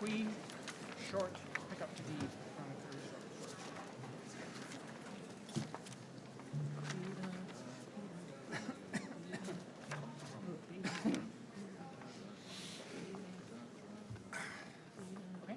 between short, pick up to D, very short. Okay.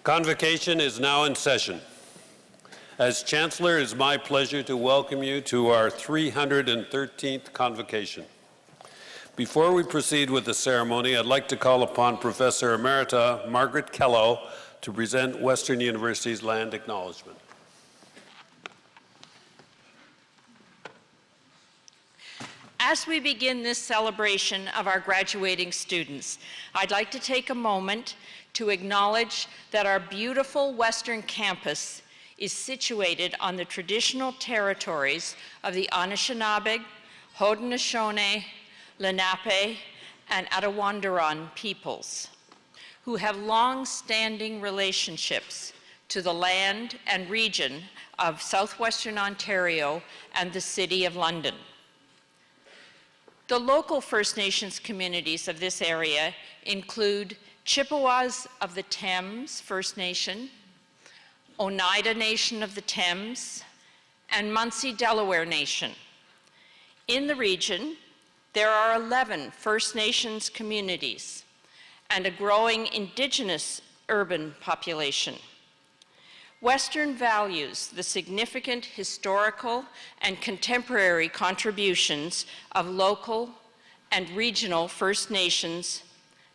Convocation is now in session. As Chancellor, it is my pleasure to welcome you to our 313th convocation. Before we proceed with the ceremony, I'd like to call upon Professor Emerita Margaret Kellow to present Western University's land acknowledgement. As we begin this celebration of our graduating students, I'd like to take a moment to acknowledge that our beautiful Western campus is situated on the traditional territories of the Anishinaabe, Haudenosaunee, Lenape, and Attawandaron peoples, who have long-standing relationships to the land and region of southwestern Ontario and the City of London. The local First Nations communities of this area include Chippewas of the Thames First Nation, Oneida Nation of the Thames, and Munsee Delaware Nation. In the region, there are 11 First Nations communities and a growing Indigenous urban population. Western values the significant historical and contemporary contributions of local and regional First Nations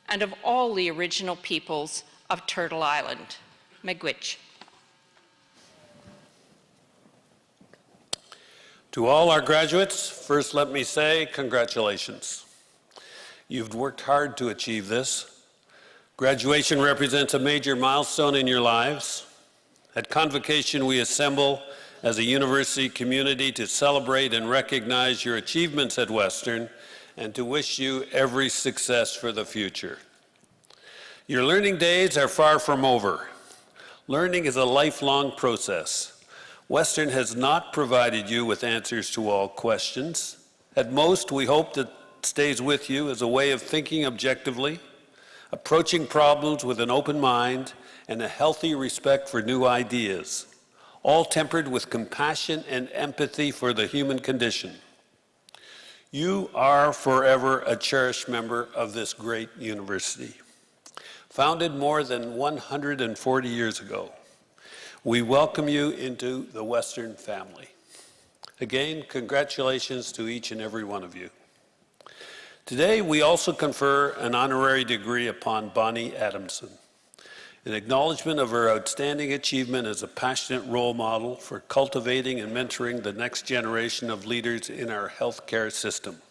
and of all the original peoples of Turtle Island. Miigwech. To all our graduates, first let me say congratulations. You've worked hard to achieve this. Graduation represents a major milestone in your lives. At Convocation, we assemble as a university community to celebrate and recognize your achievements at Western and to wish you every success for the future. Your learning days are far from over. Learning is a lifelong process. Western has not provided you with answers to all questions. At most, we hope that it stays with you as a way of thinking objectively, approaching problems with an open mind, and a healthy respect for new ideas, all tempered with compassion and empathy for the human condition. You are forever a cherished member of this great university. Founded more than 140 years ago, we welcome you into the Western family. Again, congratulations to each and every one of you. Today, we also confer an honorary degree upon Bonnie Adamson, in acknowledgement of her outstanding achievement as a passionate role model for cultivating and mentoring the next generation of leaders in our healthcare system.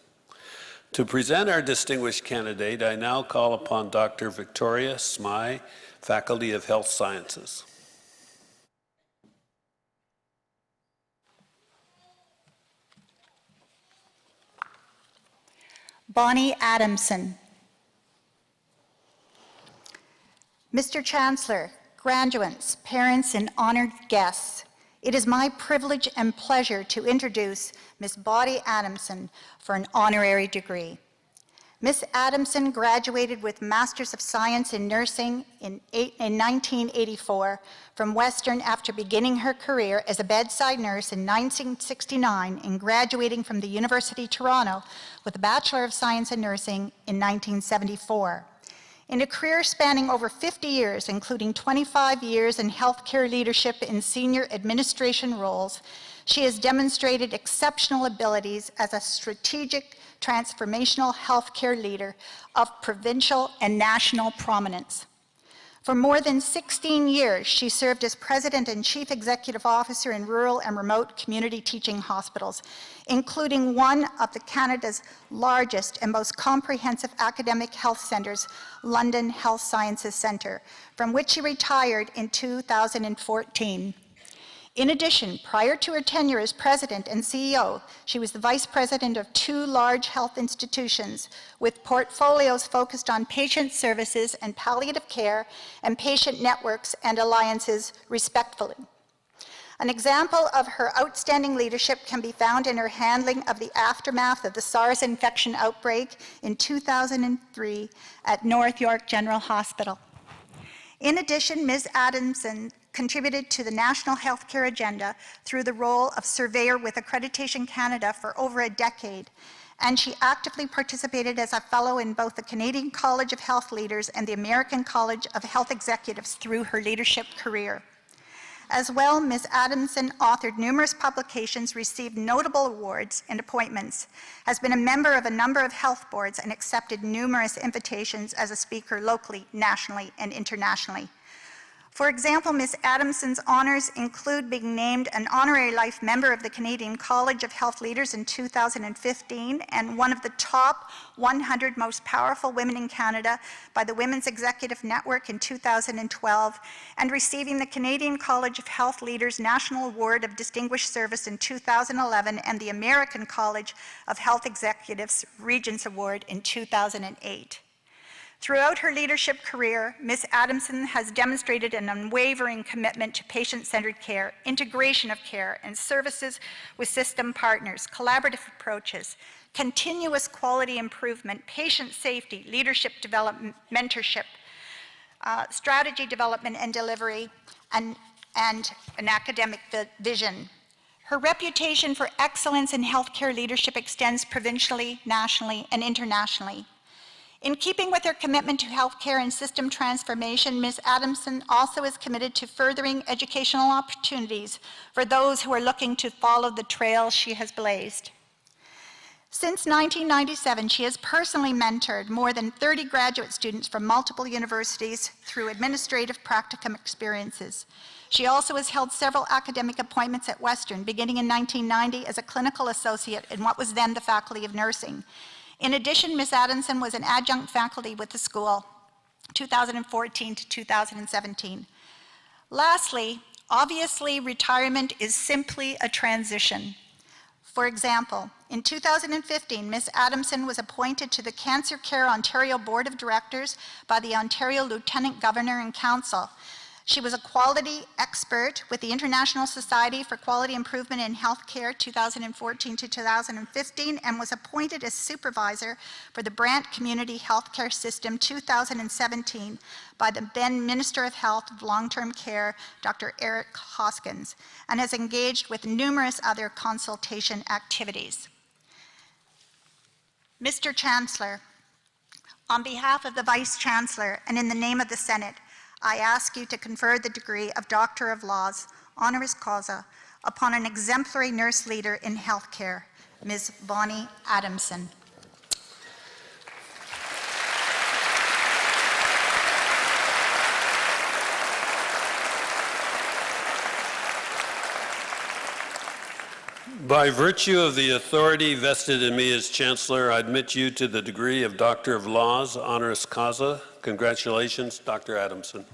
To present our distinguished candidate, I now call upon Dr. Victoria Smyth, Faculty of Health Sciences. Bonnie Adamson. Mr. Chancellor, graduates, parents, and honored guests, it is my privilege and pleasure to introduce Ms. Bonnie Adamson for an honorary degree. Ms. Adamson graduated with Masters of Science in Nursing in 1984 from Western after beginning her career as a bedside nurse in 1969 and graduating from the University of Toronto with a Bachelor of Science in Nursing in 1974. In a career spanning over 50 years, including 25 years in healthcare leadership in senior administration roles, she has demonstrated exceptional abilities as a strategic, transformational healthcare leader of provincial and national prominence. For more than 16 years, she served as President and Chief Executive Officer in rural and remote community teaching hospitals, including one of Canada's largest and most comprehensive academic health centers, London Health Sciences Centre, from which she retired in 2014. In addition, prior to her tenure as president and CEO, she was the vice president of 2 large health institutions with portfolios focused on patient services and palliative care and patient networks and alliances, respectively. An example of her outstanding leadership can be found in her handling of the aftermath of the SARS infection outbreak in 2003 at North York General Hospital. In addition, Ms. Adamson contributed to the national healthcare agenda through the role of surveyor with Accreditation Canada for over a decade and she actively participated as a fellow in both the Canadian College of Health Leaders and the American College of Health Executives through her leadership career. As well, Ms. Adamson authored numerous publications, received notable awards and appointments, has been a member of a number of health boards, and accepted numerous invitations as a speaker locally, nationally, and internationally. For example, Ms. Adamson's honors include being named an honorary life member of the Canadian College of Health Leaders in 2015 and one of the top 100 most powerful women in Canada by the Women's Executive Network in 2012, and receiving the Canadian College of Health Leaders National Award of Distinguished Service in 2011 and the American College of Health Executives Regents Award in 2008. Throughout her leadership career, Ms. Adamson has demonstrated an unwavering commitment to patient-centered care, integration of care and services with system partners, collaborative approaches, continuous quality improvement, patient safety, leadership development, mentorship, strategy development and delivery, and an academic vision. Her reputation for excellence in healthcare leadership extends provincially, nationally, and internationally. In keeping with her commitment to healthcare and system transformation, Ms. Adamson also is committed to furthering educational opportunities for those who are looking to follow the trail she has blazed. Since 1997, she has personally mentored more than 30 graduate students from multiple universities through administrative practicum experiences. She also has held several academic appointments at Western, beginning in 1990 as a clinical associate in what was then the Faculty of Nursing. In addition, Ms. Adamson was an adjunct faculty with the school, 2014 to 2017. Lastly, obviously, retirement is simply a transition. For example, in 2015, Ms. Adamson was appointed to the Cancer Care Ontario Board of Directors by the Ontario Lieutenant Governor and Council. She was a quality expert with the International Society for Quality Improvement in Healthcare 2014 to 2015 and was appointed as supervisor for the Brant Community Healthcare System 2017 by the then Minister of Health of Long-Term Care, Dr. Eric Hoskins, and has engaged with numerous other consultation activities. Mr. Chancellor, on behalf of the Vice Chancellor and in the name of the Senate, I ask you to confer the degree of Doctor of Laws, honoris causa, upon an exemplary nurse leader in healthcare, Ms. Bonnie Adamson. By virtue of the authority vested in me as Chancellor, I admit you to the degree of Doctor of Laws, honoris causa. Congratulations, Dr. Adamson.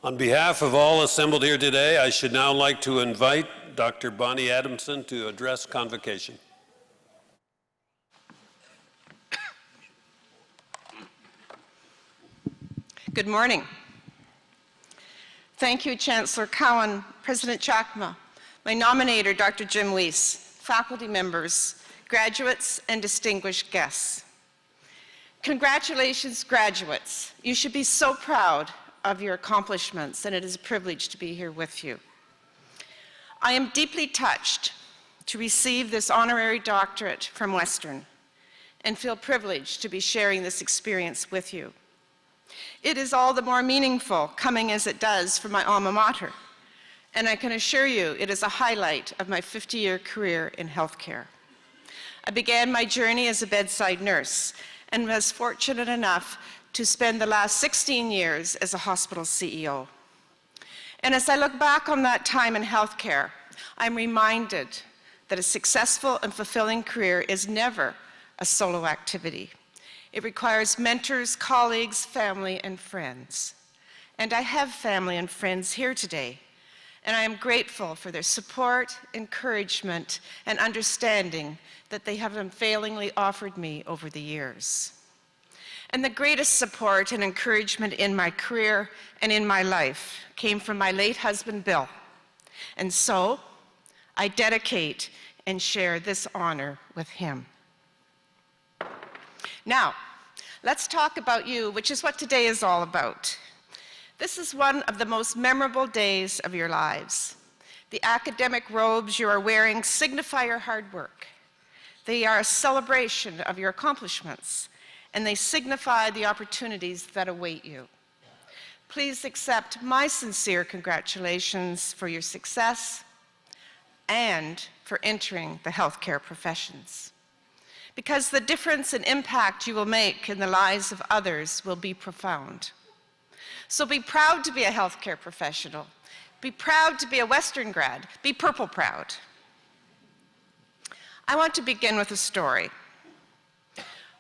On behalf of all assembled here today, I should now like to invite Dr. Bonnie Adamson to address convocation. Good morning. Thank you, Chancellor Cowan, President Chakma, my nominator, Dr. Jim Weiss, faculty members, graduates, and distinguished guests. Congratulations, graduates. You should be so proud of your accomplishments, and it is a privilege to be here with you. I am deeply touched to receive this honorary doctorate from Western and feel privileged to be sharing this experience with you. It is all the more meaningful coming as it does from my alma mater, and I can assure you it is a highlight of my 50-year career in healthcare. I began my journey as a bedside nurse and was fortunate enough to spend the last 16 years as a hospital CEO. And as I look back on that time in healthcare, I'm reminded that a successful and fulfilling career is never a solo activity. It requires mentors, colleagues, family, and friends. And I have family and friends here today, and I am grateful for their support, encouragement, and understanding that they have unfailingly offered me over the years. And the greatest support and encouragement in my career and in my life came from my late husband, Bill. And so, I dedicate and share this honor with him. Now, let's talk about you, which is what today is all about. This is one of the most memorable days of your lives. The academic robes you are wearing signify your hard work. They are a celebration of your accomplishments, and they signify the opportunities that await you. Please accept my sincere congratulations for your success and for entering the healthcare professions, because the difference and impact you will make in the lives of others will be profound. So be proud to be a healthcare professional. Be proud to be a Western grad. Be purple proud. I want to begin with a story.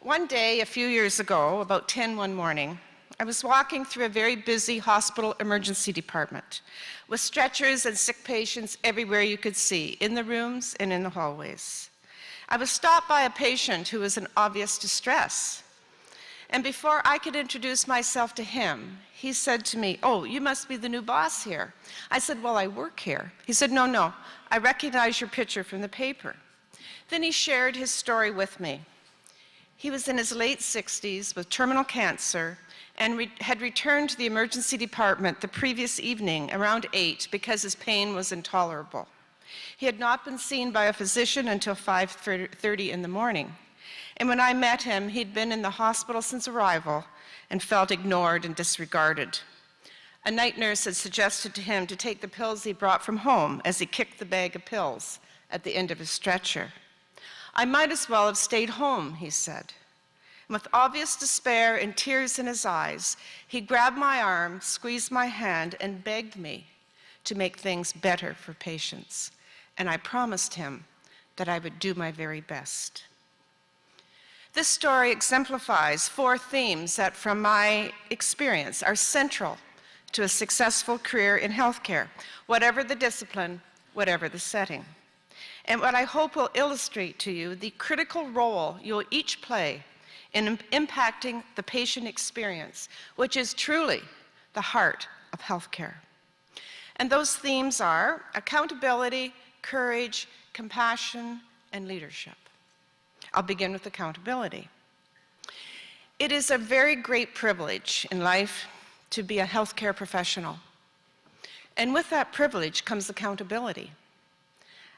One day, a few years ago, about 10 one morning, I was walking through a very busy hospital emergency department with stretchers and sick patients everywhere you could see, in the rooms and in the hallways. I was stopped by a patient who was in obvious distress. And before I could introduce myself to him, he said to me, "Oh, you must be the new boss here." I said, "Well, I work here." He said, No, I recognize your picture from the paper." Then he shared his story with me. He was in his late 60s with terminal cancer and had returned to the emergency department the previous evening around 8 because his pain was intolerable. He had not been seen by a physician until 5:30 in the morning. And when I met him, he'd been in the hospital since arrival and felt ignored and disregarded. A night nurse had suggested to him to take the pills he brought from home as he kicked the bag of pills at the end of his stretcher. "I might as well have stayed home," he said. And with obvious despair and tears in his eyes, he grabbed my arm, squeezed my hand, and begged me to make things better for patients. And I promised him that I would do my very best. This story exemplifies 4 themes that, from my experience, are central to a successful career in healthcare, whatever the discipline, whatever the setting. And what I hope will illustrate to you the critical role you'll each play in impacting the patient experience, which is truly the heart of healthcare. And those themes are accountability, courage, compassion, and leadership. I'll begin with accountability. It is a very great privilege in life to be a healthcare professional. And with that privilege comes accountability.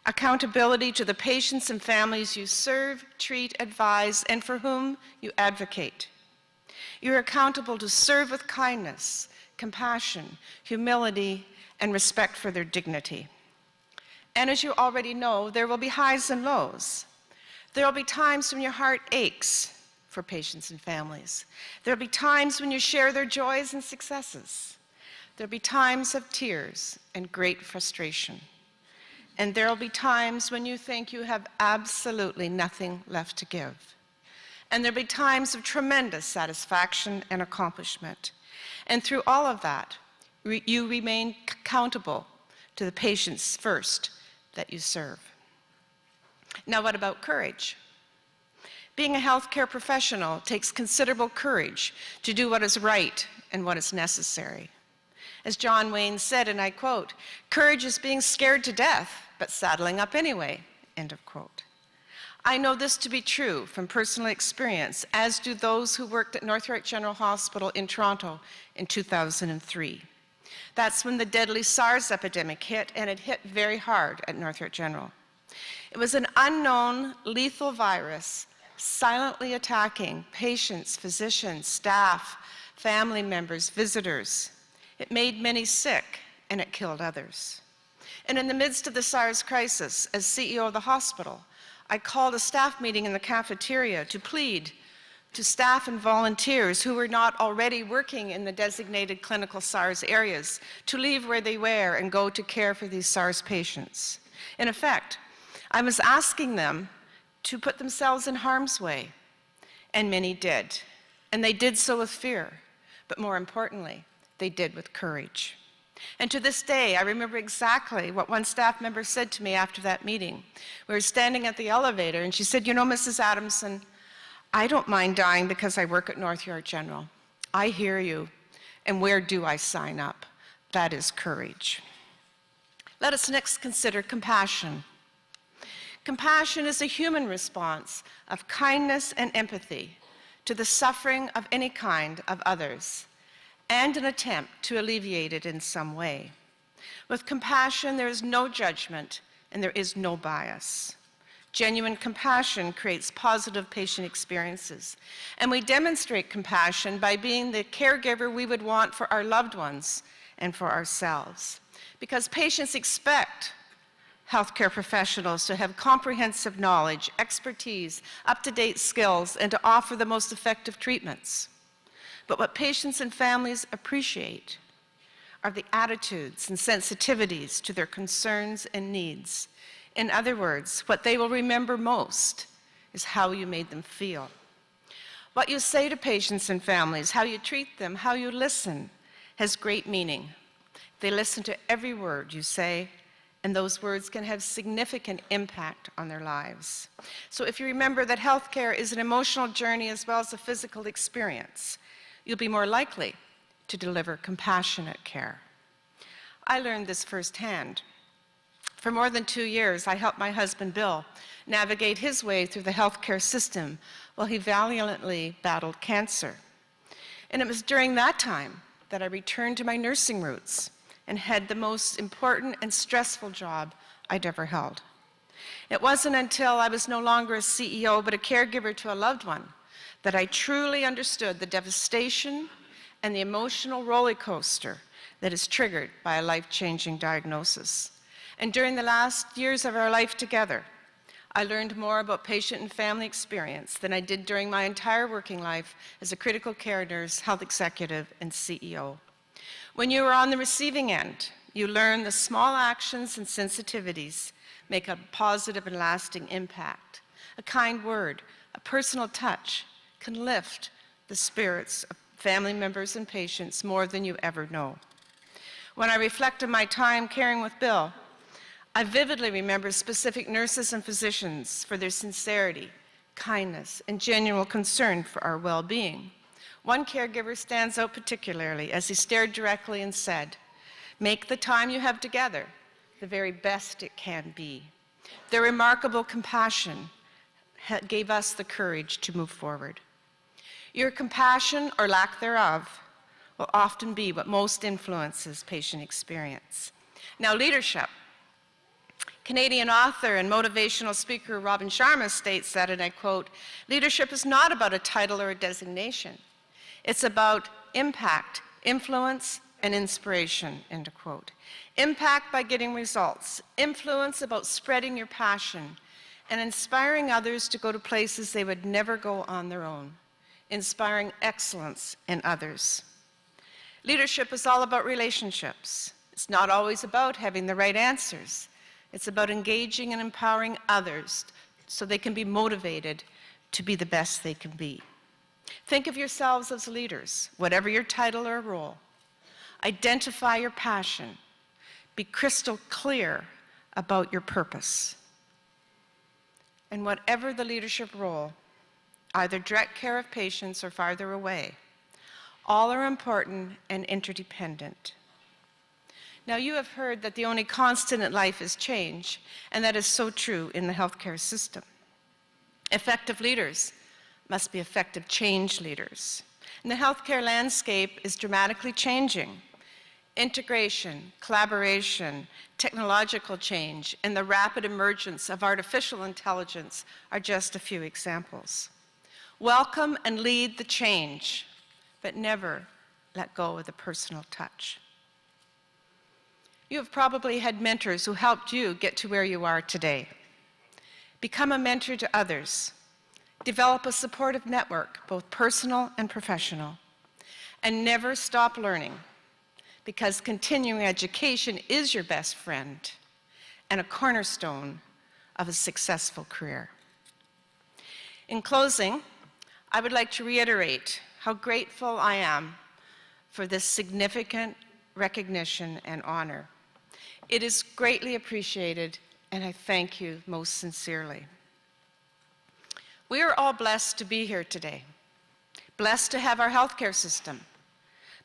Accountability to the patients and families you serve, treat, advise, and for whom you advocate. You're accountable to serve with kindness, compassion, humility, and respect for their dignity. And as you already know, there will be highs and lows. There will be times when your heart aches for patients and families. There will be times when you share their joys and successes. There will be times of tears and great frustration. And there will be times when you think you have absolutely nothing left to give. And there will be times of tremendous satisfaction and accomplishment. And through all of that, you remain accountable to the patients first that you serve. Now, what about courage? Being a healthcare professional takes considerable courage to do what is right and what is necessary. As John Wayne said, and I quote, "Courage is being scared to death, but saddling up anyway," end of quote. I know this to be true from personal experience, as do those who worked at North General Hospital in Toronto in 2003. That's when the deadly SARS epidemic hit, and it hit very hard at North General. It was an unknown, lethal virus silently attacking patients, physicians, staff, family members, visitors. It made many sick, and it killed others. And in the midst of the SARS crisis, as CEO of the hospital, I called a staff meeting in the cafeteria to plead to staff and volunteers who were not already working in the designated clinical SARS areas to leave where they were and go to care for these SARS patients. In effect, I was asking them to put themselves in harm's way, and many did. And they did so with fear, but more importantly, they did with courage. And to this day, I remember exactly what one staff member said to me after that meeting. We were standing at the elevator, and she said, "You know, Mrs. Adamson, I don't mind dying because I work at North York General. I hear you, and where do I sign up? That is courage." Let us next consider compassion. Compassion is a human response of kindness and empathy to the suffering of any kind of others, and an attempt to alleviate it in some way. With compassion, there is no judgment and there is no bias. Genuine compassion creates positive patient experiences, and we demonstrate compassion by being the caregiver we would want for our loved ones and for ourselves. Because patients expect healthcare professionals to have comprehensive knowledge, expertise, up-to-date skills, and to offer the most effective treatments. But what patients and families appreciate are the attitudes and sensitivities to their concerns and needs. In other words, what they will remember most is how you made them feel. What you say to patients and families, how you treat them, how you listen, has great meaning. They listen to every word you say, and those words can have significant impact on their lives. So if you remember that healthcare is an emotional journey as well as a physical experience, you'll be more likely to deliver compassionate care. I learned this firsthand. For more than 2 years, I helped my husband, Bill, navigate his way through the healthcare system while he valiantly battled cancer. And it was during that time that I returned to my nursing roots and had the most important and stressful job I'd ever held. It wasn't until I was no longer a CEO, but a caregiver to a loved one, that I truly understood the devastation and the emotional roller coaster that is triggered by a life-changing diagnosis. And during the last years of our life together, I learned more about patient and family experience than I did during my entire working life as a critical care nurse, health executive, and CEO. When you are on the receiving end, you learn the small actions and sensitivities make a positive and lasting impact. A kind word, a personal touch can lift the spirits of family members and patients more than you ever know. When I reflect on my time caring with Bill, I vividly remember specific nurses and physicians for their sincerity, kindness, and genuine concern for our well-being. One caregiver stands out particularly as he stared directly and said, "Make the time you have together the very best it can be." Their remarkable compassion gave us the courage to move forward. Your compassion, or lack thereof, will often be what most influences patient experience. Now, leadership. Canadian author and motivational speaker Robin Sharma states that, and I quote, "Leadership is not about a title or a designation. It's about impact, influence, and inspiration," end quote. Impact by getting results, influence about spreading your passion, and inspiring others to go to places they would never go on their own, inspiring excellence in others. Leadership is all about relationships. It's not always about having the right answers. It's about engaging and empowering others so they can be motivated to be the best they can be. Think of yourselves as leaders, whatever your title or role. Identify your passion. Be crystal clear about your purpose. And whatever the leadership role, either direct care of patients or farther away, all are important and interdependent. Now, you have heard that the only constant in life is change, and that is so true in the healthcare system. Effective leaders must be effective change leaders. And the healthcare landscape is dramatically changing. Integration, collaboration, technological change, and the rapid emergence of artificial intelligence are just a few examples. Welcome and lead the change, but never let go of the personal touch. You have probably had mentors who helped you get to where you are today. Become a mentor to others. Develop a supportive network, both personal and professional. And never stop learning, because continuing education is your best friend and a cornerstone of a successful career. In closing, I would like to reiterate how grateful I am for this significant recognition and honor. It is greatly appreciated, and I thank you most sincerely. We are all blessed to be here today, blessed to have our healthcare system,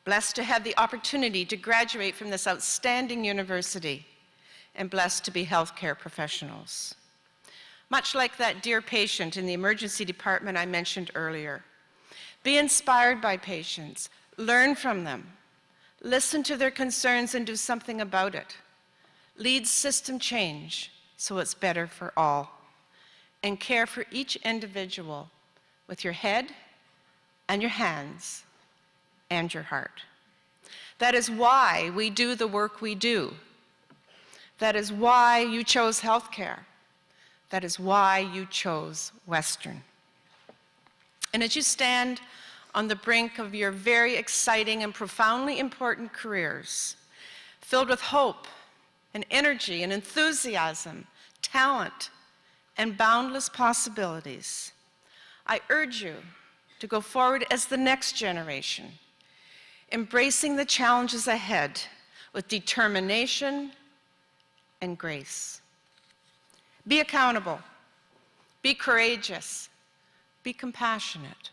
blessed to have the opportunity to graduate from this outstanding university, and blessed to be healthcare professionals. Much like that dear patient in the emergency department I mentioned earlier, be inspired by patients, learn from them, listen to their concerns and do something about it. Lead system change so it's better for all, and care for each individual with your head and your hands and your heart. That is why we do the work we do. That is why you chose healthcare. That is why you chose Western. And as you stand on the brink of your very exciting and profoundly important careers, filled with hope and energy and enthusiasm, talent, and boundless possibilities, I urge you to go forward as the next generation, embracing the challenges ahead with determination and grace. Be accountable, be courageous, be compassionate,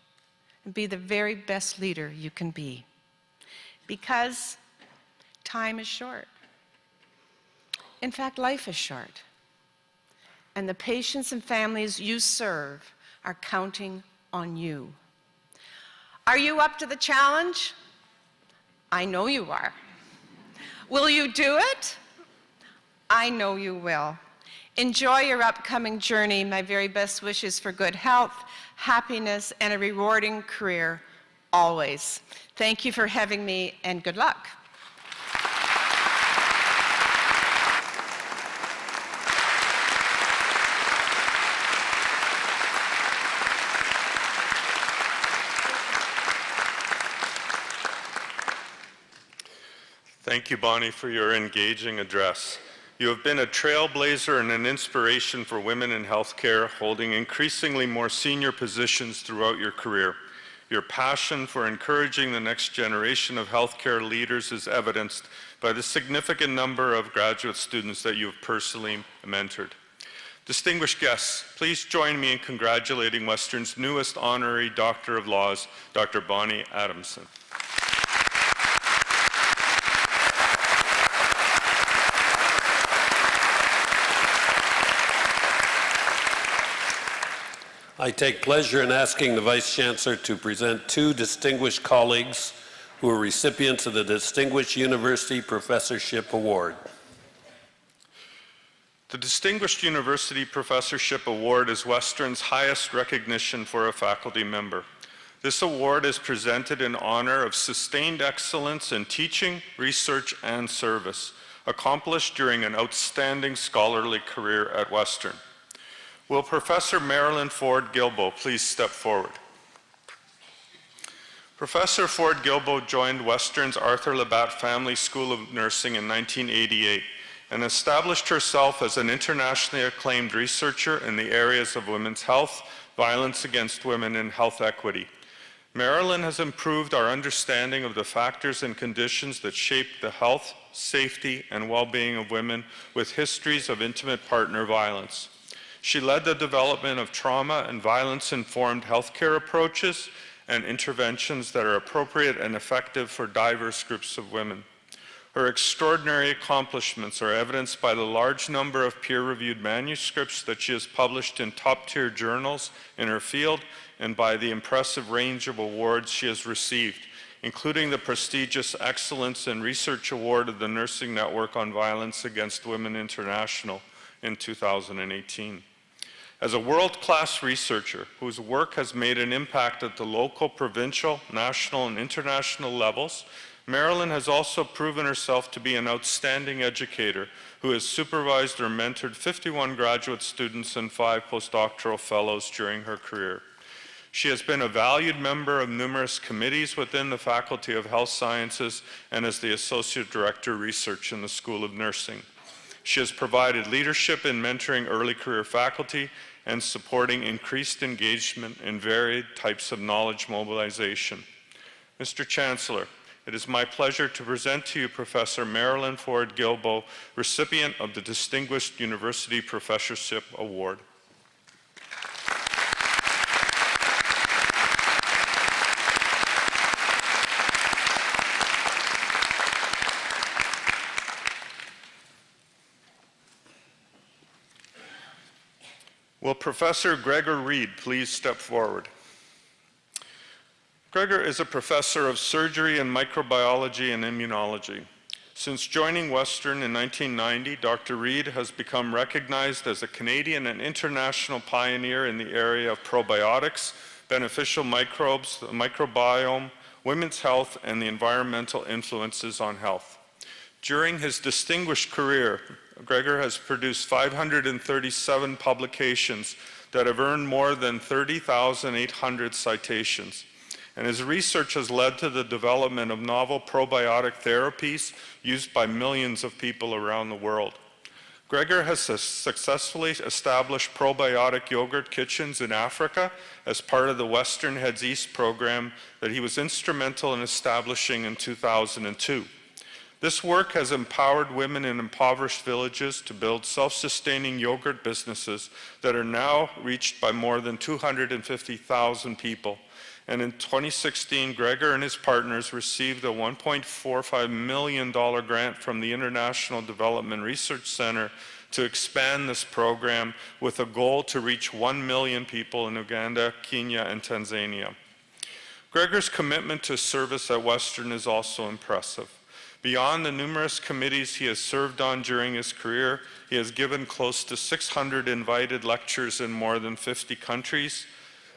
and be the very best leader you can be. Because time is short. In fact, life is short. And the patients and families you serve are counting on you. Are you up to the challenge? I know you are. Will you do it? I know you will. Enjoy your upcoming journey. My very best wishes for good health, happiness, and a rewarding career always. Thank you for having me, and good luck. Thank you, Bonnie, for your engaging address. You have been a trailblazer and an inspiration for women in healthcare, holding increasingly more senior positions throughout your career. Your passion for encouraging the next generation of healthcare leaders is evidenced by the significant number of graduate students that you have personally mentored. Distinguished guests, please join me in congratulating Western's newest honorary Doctor of Laws, Dr. Bonnie Adamson. I take pleasure in asking the Vice Chancellor to present two distinguished colleagues who are recipients of the Distinguished University Professorship Award. The Distinguished University Professorship Award is Western's highest recognition for a faculty member. This award is presented in honor of sustained excellence in teaching, research, and service, accomplished during an outstanding scholarly career at Western. Will Professor Marilyn Ford Gilbo please step forward? Professor Ford Gilbo joined Western's Arthur Labatt Family School of Nursing in 1988 and established herself as an internationally acclaimed researcher in the areas of women's health, violence against women, and health equity. Marilyn has improved our understanding of the factors and conditions that shape the health, safety, and well-being of women with histories of intimate partner violence. She led the development of trauma and violence-informed healthcare approaches and interventions that are appropriate and effective for diverse groups of women. Her extraordinary accomplishments are evidenced by the large number of peer-reviewed manuscripts that she has published in top-tier journals in her field, and by the impressive range of awards she has received, including the prestigious Excellence in Research Award of the Nursing Network on Violence Against Women International in 2018. As a world-class researcher whose work has made an impact at the local, provincial, national, and international levels, Marilyn has also proven herself to be an outstanding educator who has supervised or mentored 51 graduate students and 5 postdoctoral fellows during her career. She has been a valued member of numerous committees within the Faculty of Health Sciences and as the Associate Director of Research in the School of Nursing. She has provided leadership in mentoring early career faculty and supporting increased engagement in varied types of knowledge mobilization. Mr. Chancellor, it is my pleasure to present to you Professor Marilyn Ford Gilbo, recipient of the Distinguished University Professorship Award. Will Professor Gregor Reed please step forward? Gregor is a professor of surgery and microbiology and immunology. Since joining Western in 1990, Dr. Reed has become recognized as a Canadian and international pioneer in the area of probiotics, beneficial microbes, the microbiome, women's health, and the environmental influences on health. During his distinguished career, Gregor has produced 537 publications that have earned more than 30,800 citations. And his research has led to the development of novel probiotic therapies used by millions of people around the world. Gregor has successfully established probiotic yogurt kitchens in Africa as part of the Western Heads East program that he was instrumental in establishing in 2002. This work has empowered women in impoverished villages to build self-sustaining yogurt businesses that are now reached by more than 250,000 people. And in 2016, Gregor and his partners received a $1.45 million grant from the International Development Research Center to expand this program with a goal to reach 1 million people in Uganda, Kenya, and Tanzania. Gregor's commitment to service at Western is also impressive. Beyond the numerous committees he has served on during his career, he has given close to 600 invited lectures in more than 50 countries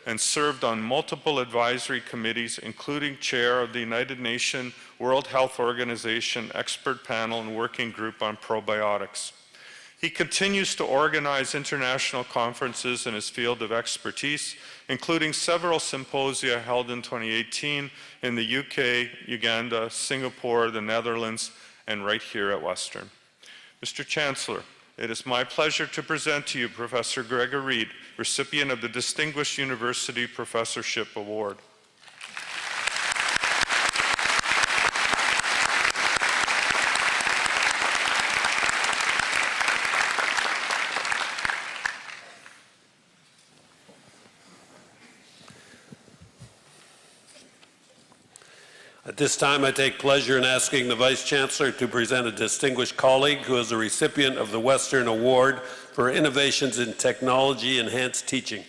and served on multiple advisory committees, including chair of the United Nations World Health Organization expert panel and working group on probiotics. He continues to organize international conferences in his field of expertise, including several symposia held in 2018 in the UK, Uganda, Singapore, the Netherlands, and right here at Western. Mr. Chancellor, it is my pleasure to present to you Professor Gregor Reed, recipient of the Distinguished University Professorship Award. At this time, I take pleasure in asking the Vice Chancellor to present a distinguished colleague who is a recipient of the Western Award for Innovations in Technology Enhanced Teaching.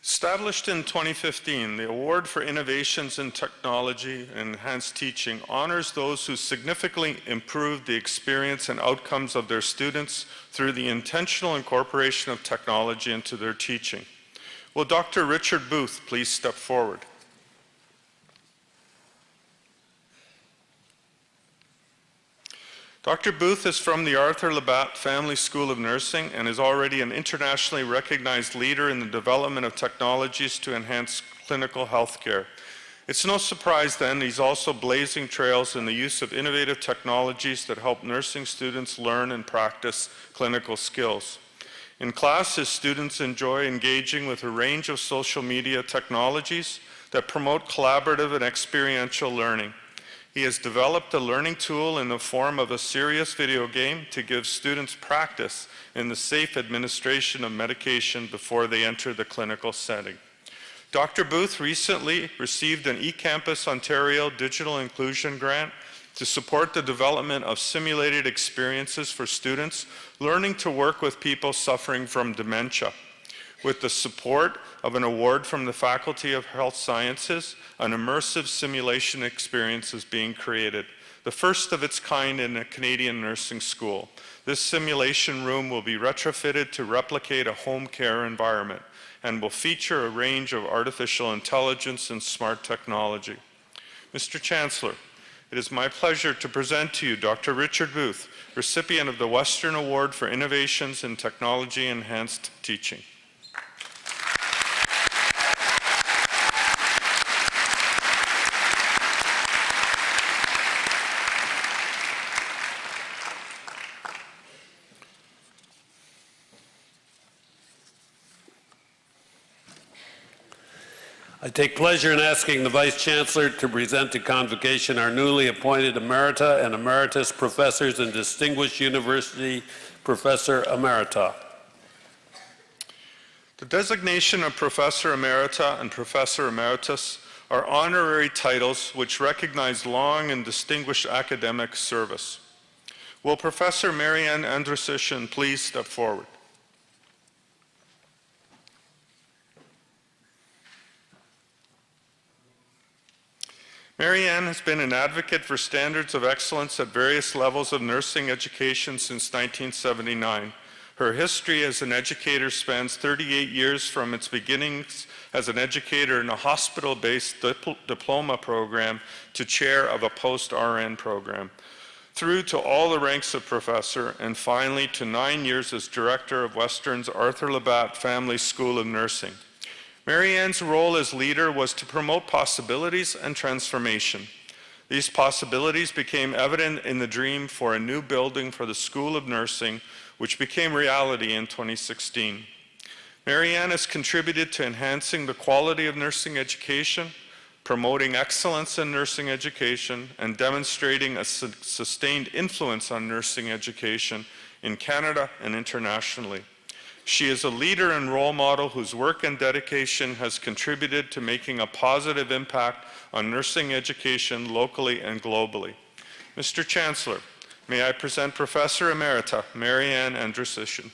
Established in 2015, the Award for Innovations in Technology and Enhanced Teaching honors those who significantly improved the experience and outcomes of their students through the intentional incorporation of technology into their teaching. Will Dr. Richard Booth please step forward? Dr. Booth is from the Arthur Labatt Family School of Nursing and is already an internationally recognized leader in the development of technologies to enhance clinical health care. It's no surprise then he's also blazing trails in the use of innovative technologies that help nursing students learn and practice clinical skills. In class, his students enjoy engaging with a range of social media technologies that promote collaborative and experiential learning. He has developed a learning tool in the form of a serious video game to give students practice in the safe administration of medication before they enter the clinical setting. Dr. Booth recently received an eCampus Ontario Digital Inclusion Grant to support the development of simulated experiences for students learning to work with people suffering from dementia. With the support of an award from the Faculty of Health Sciences, an immersive simulation experience is being created, the first of its kind in a Canadian nursing school. This simulation room will be retrofitted to replicate a home care environment and will feature a range of artificial intelligence and smart technology. Mr. Chancellor, it is my pleasure to present to you Dr. Richard Booth, recipient of the Western Award for Innovations in Technology Enhanced Teaching. take pleasure in asking the Vice Chancellor to present to convocation our newly appointed Emerita and Emeritus Professors and Distinguished University Professor Emerita. The designation of Professor Emerita and Professor Emeritus are honorary titles which recognize long and distinguished academic service. Will Professor Marianne Andrusician please step forward? Marianne has been an advocate for standards of excellence at various levels of nursing education since 1979. Her history as an educator spans 38 years from its beginnings as an educator in a hospital-based diploma program to chair of a post-RN program, through to all the ranks of professor, and finally to 9 years as director of Western's Arthur Labatt Family School of Nursing. Marianne's role as leader was to promote possibilities and transformation. These possibilities became evident in the dream for a new building for the School of Nursing, which became reality in 2016. Marianne has contributed to enhancing the quality of nursing education, promoting excellence in nursing education, and demonstrating a sustained influence on nursing education in Canada and internationally. She is a leader and role model whose work and dedication has contributed to making a positive impact on nursing education locally and globally. Mr. Chancellor, may I present Professor Emerita Marianne Andrusician.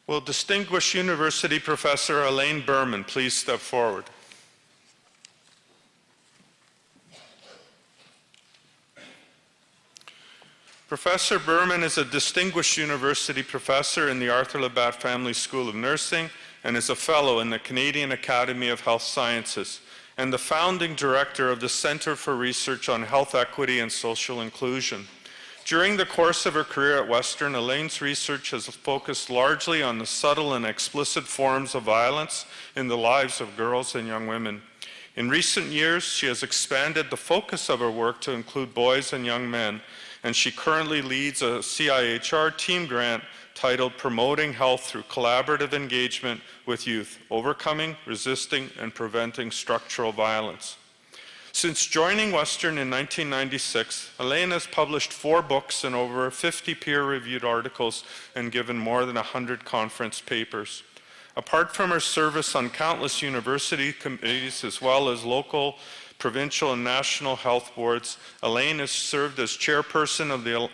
Will distinguished University Professor Elaine Berman please step forward? Professor Berman is a distinguished university professor in the Arthur Labatt Family School of Nursing and is a fellow in the Canadian Academy of Health Sciences and the founding director of the Centre for Research on Health Equity and Social Inclusion. During the course of her career at Western, Elaine's research has focused largely on the subtle and explicit forms of violence in the lives of girls and young women. In recent years, she has expanded the focus of her work to include boys and young men, and she currently leads a CIHR team grant titled Promoting Health Through Collaborative Engagement with Youth, Overcoming, Resisting, and Preventing Structural Violence. Since joining Western in 1996, Elaine has published 4 books and over 50 peer-reviewed articles and given more than 100 conference papers. Apart from her service on countless university committees as well as local, provincial, and national health boards, Elaine has served as chairperson of the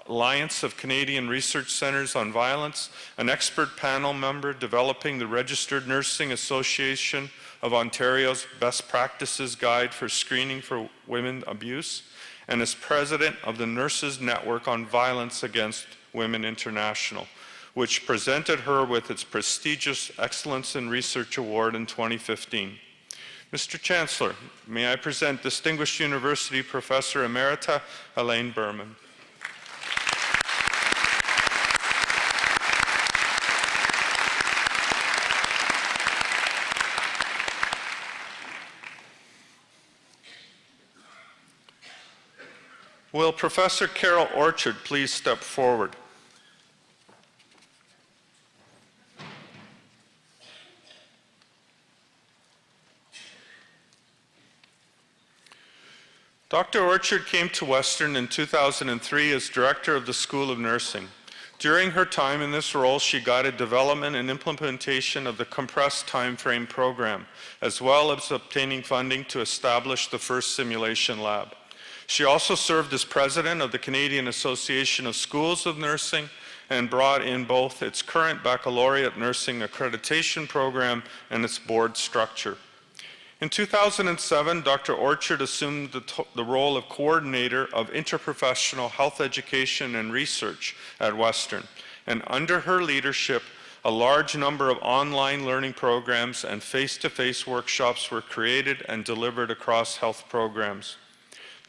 Alliance of Canadian Research Centres on Violence, an expert panel member developing the Registered Nursing Association of Ontario's Best Practices Guide for Screening for Women Abuse, and is president of the Nurses Network on Violence Against Women International, which presented her with its prestigious Excellence in Research Award in 2015. Mr. Chancellor, may I present Distinguished University Professor Emerita Elaine Berman. Will Professor Carol Orchard please step forward? Dr. Orchard came to Western in 2003 as director of the School of Nursing. During her time in this role, she guided development and implementation of the compressed timeframe program, as well as obtaining funding to establish the first simulation lab. She also served as president of the Canadian Association of Schools of Nursing and brought in both its current baccalaureate nursing accreditation program and its board structure. In 2007, Dr. Orchard assumed the role of coordinator of interprofessional health education and research at Western, and under her leadership, a large number of online learning programs and face-to-face workshops were created and delivered across health programs.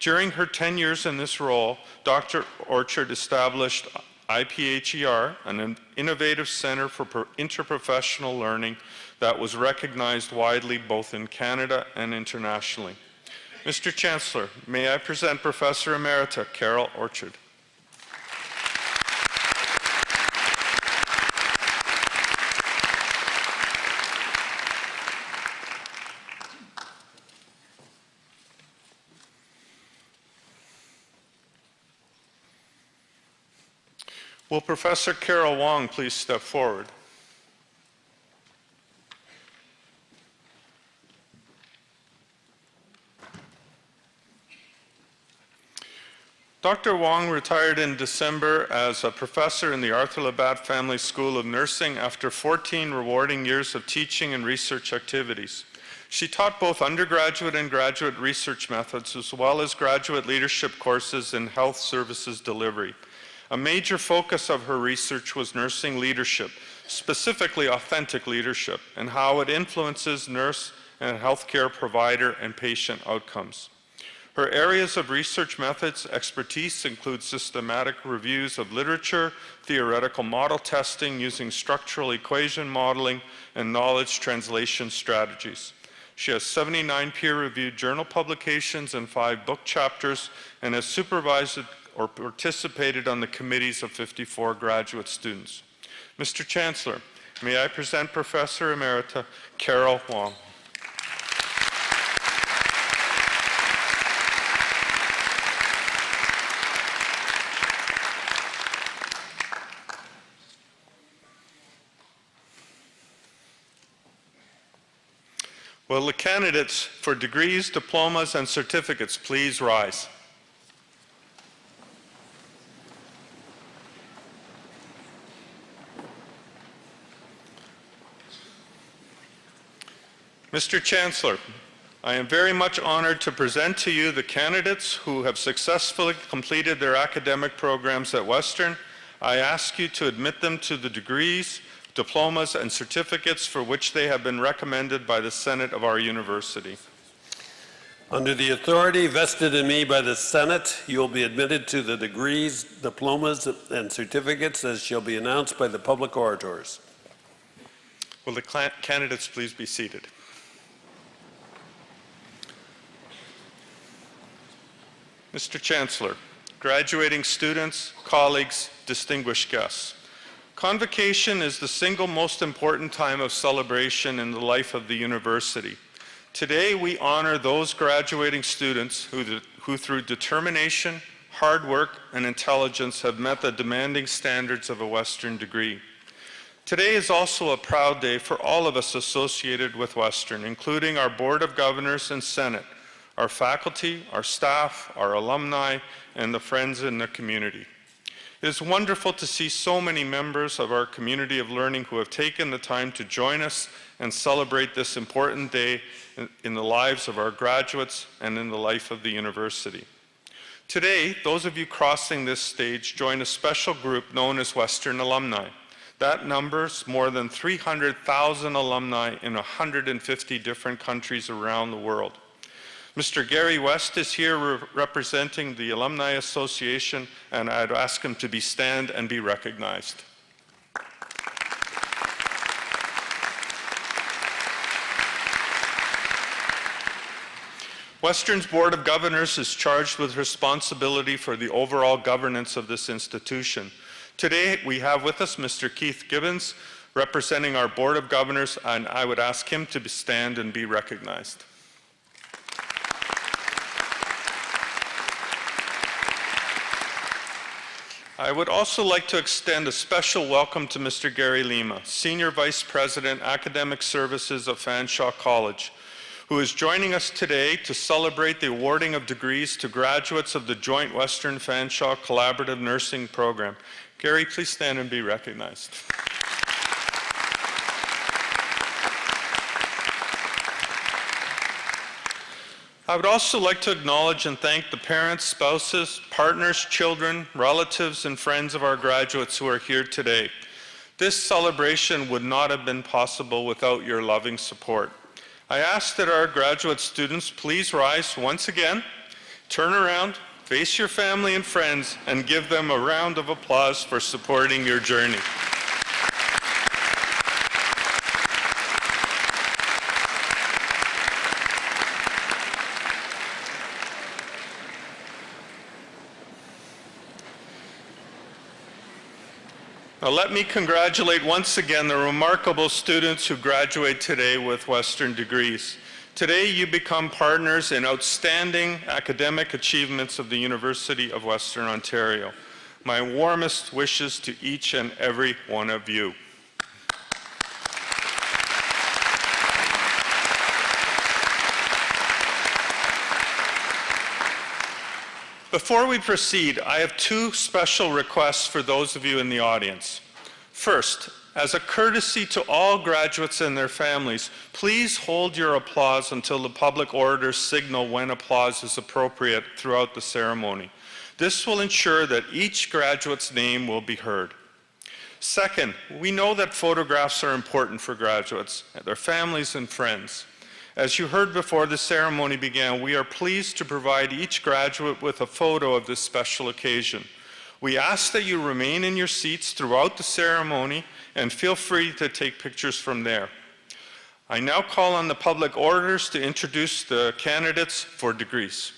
During her 10 years in this role, Dr. Orchard established IPHER, an innovative center for interprofessional learning that was recognized widely both in Canada and internationally. Mr. Chancellor, may I present Professor Emerita Carol Orchard. Will Professor Carol Wong please step forward? Dr. Wong retired in December as a professor in the Arthur Labatt Family School of Nursing after 14 rewarding years of teaching and research activities. She taught both undergraduate and graduate research methods, as well as graduate leadership courses in health services delivery. A major focus of her research was nursing leadership, specifically authentic leadership, and how it influences nurse and healthcare provider and patient outcomes. Her areas of research methods expertise include systematic reviews of literature, theoretical model testing using structural equation modeling, and knowledge translation strategies. She has 79 peer-reviewed journal publications and 5 book chapters, and has supervised or participated on the committees of 54 graduate students. Mr. Chancellor, may I present Professor Emerita Carol Wong. Will the candidates for degrees, diplomas, and certificates please rise? Mr. Chancellor, I am very much honored to present to you the candidates who have successfully completed their academic programs at Western. I ask you to admit them to the degrees, diplomas, and certificates for which they have been recommended by the Senate of our university. Under the authority vested in me by the Senate, you will be admitted to the degrees, diplomas, and certificates as shall be announced by the public orators. Will the candidates please be seated? Mr. Chancellor, graduating students, colleagues, distinguished guests, convocation is the single most important time of celebration in the life of the university. Today, we honor those graduating students who through determination, hard work, and intelligence have met the demanding standards of a Western degree. Today is also a proud day for all of us associated with Western, including our Board of Governors and Senate, our faculty, our staff, our alumni, and the friends in the community. It is wonderful to see so many members of our community of learning who have taken the time to join us and celebrate this important day in the lives of our graduates and in the life of the university. Today, those of you crossing this stage join a special group known as Western Alumni. That numbers more than 300,000 alumni in 150 different countries around the world. Mr. Gary West is here representing the Alumni Association, and I'd ask him to stand and be recognized. Western's Board of Governors is charged with responsibility for the overall governance of this institution. Today, we have with us Mr. Keith Gibbons, representing our Board of Governors, and I would ask him to stand and be recognized. I would also like to extend a special welcome to Mr. Gary Lima, Senior Vice President, Academic Services of Fanshawe College, who is joining us today to celebrate the awarding of degrees to graduates of the Joint Western Fanshawe Collaborative Nursing Program. Gary, please stand and be recognized. I would also like to acknowledge and thank the parents, spouses, partners, children, relatives, and friends of our graduates who are here today. This celebration would not have been possible without your loving support. I ask that our graduate students please rise once again, turn around, face your family and friends, and give them a round of applause for supporting your journey. Now let me congratulate once again the remarkable students who graduate today with Western degrees. Today you become partners in outstanding academic achievements of the University of Western Ontario. My warmest wishes to each and every one of you. Before we proceed, I have two special requests for those of you in the audience. First, as a courtesy to all graduates and their families, please hold your applause until the public orators signal when applause is appropriate throughout the ceremony. This will ensure that each graduate's name will be heard. Second, we know that photographs are important for graduates, their families and friends. As you heard before the ceremony began, we are pleased to provide each graduate with a photo of this special occasion. We ask that you remain in your seats throughout the ceremony and feel free to take pictures from there. I now call on the public orators to introduce the candidates for degrees.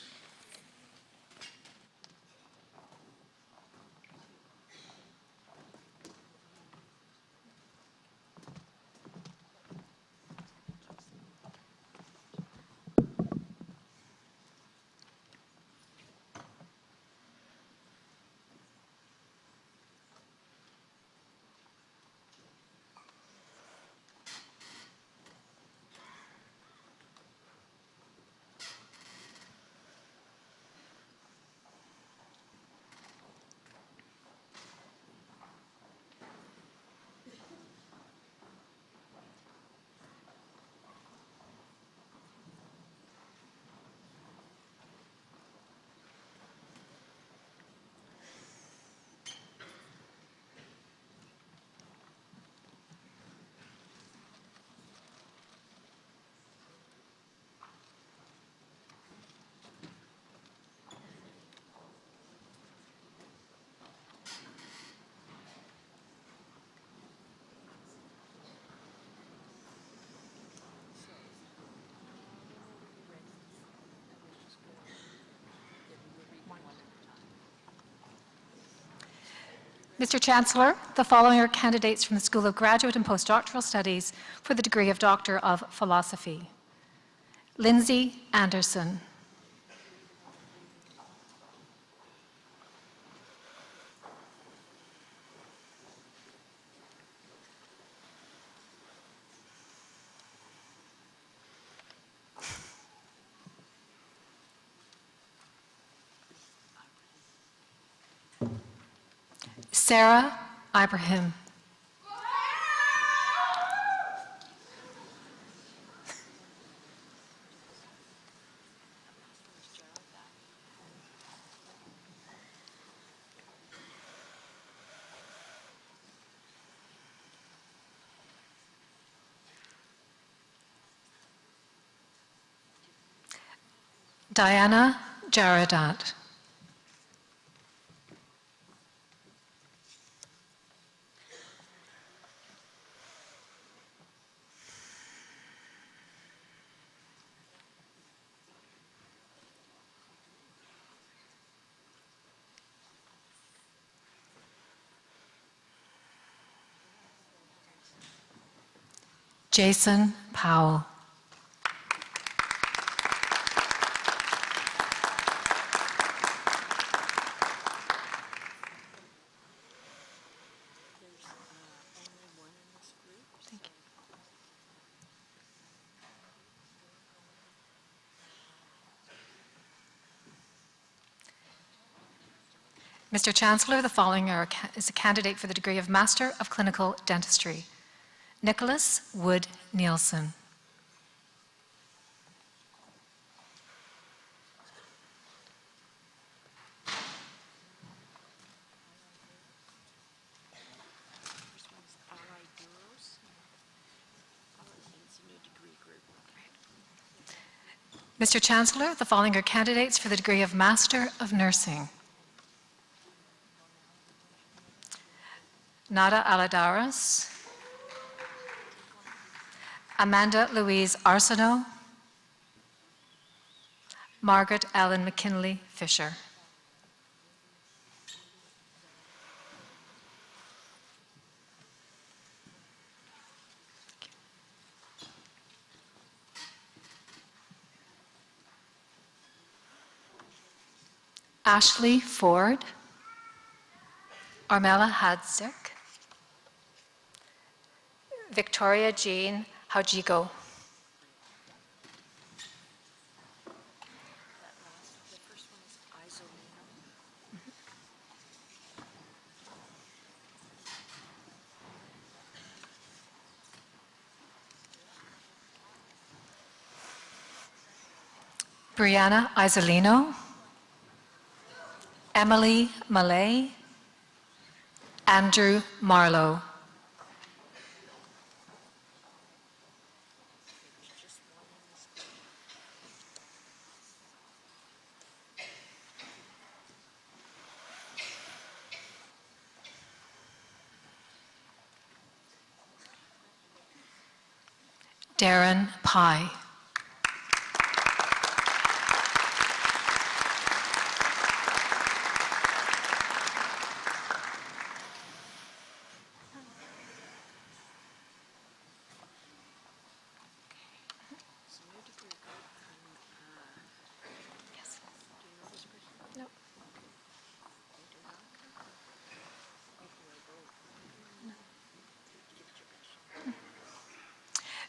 Mr. Chancellor, the following are candidates from the School of Graduate and Postdoctoral Studies for the degree of Doctor of Philosophy. Lindsay Anderson. Sarah Ibrahim. Diana Jaradat. Jason Powell. Mr. Chancellor, the following is a candidate for the degree of Master of Clinical Dentistry. Nicholas Wood Nielsen. Mr. Chancellor, the following are candidates for the degree of Master of Nursing. Nada Aladaras, Amanda Louise Arsenault, Margaret Ellen McKinley Fisher. Ashley Ford, Armella Hadzik, Victoria Jean Haujigo. Brianna Isolino, Emily Malay, Andrew Marlowe. Darren Pye.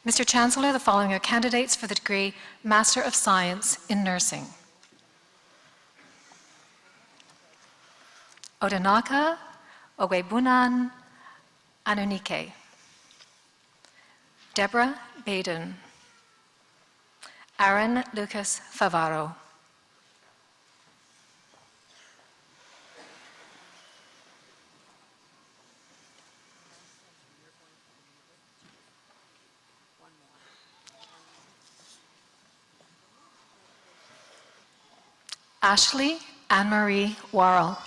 Mr. Chancellor, the following are candidates for the degree Master of Science in Nursing. Odinaka Ogwebunan Anunike. Deborah Baden. Aaron Lucas Favaro. Ashley Anne-Marie Warrell.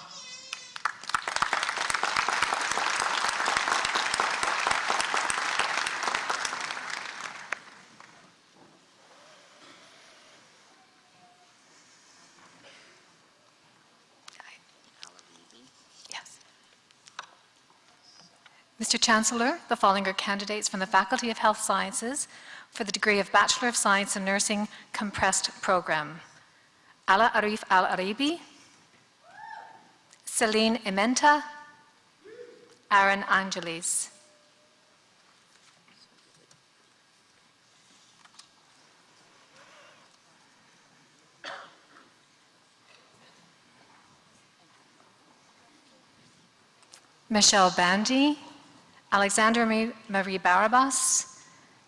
Yes. Mr. Chancellor, the following are candidates from the Faculty of Health Sciences for the degree of Bachelor of Science in Nursing Compressed Program. Ala Arif Al-Aribi, Celine Imenta, Aaron Angeles. Michelle Bandy, Alexander Marie Barabas,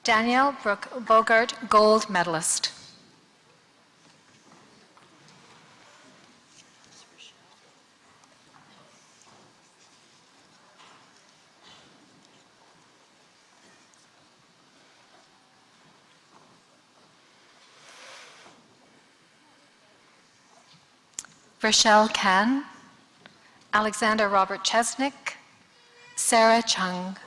Danielle Brooke Bogart, gold medalist. Rochelle Kan, Alexander Robert Chesnick, Sarah Chung.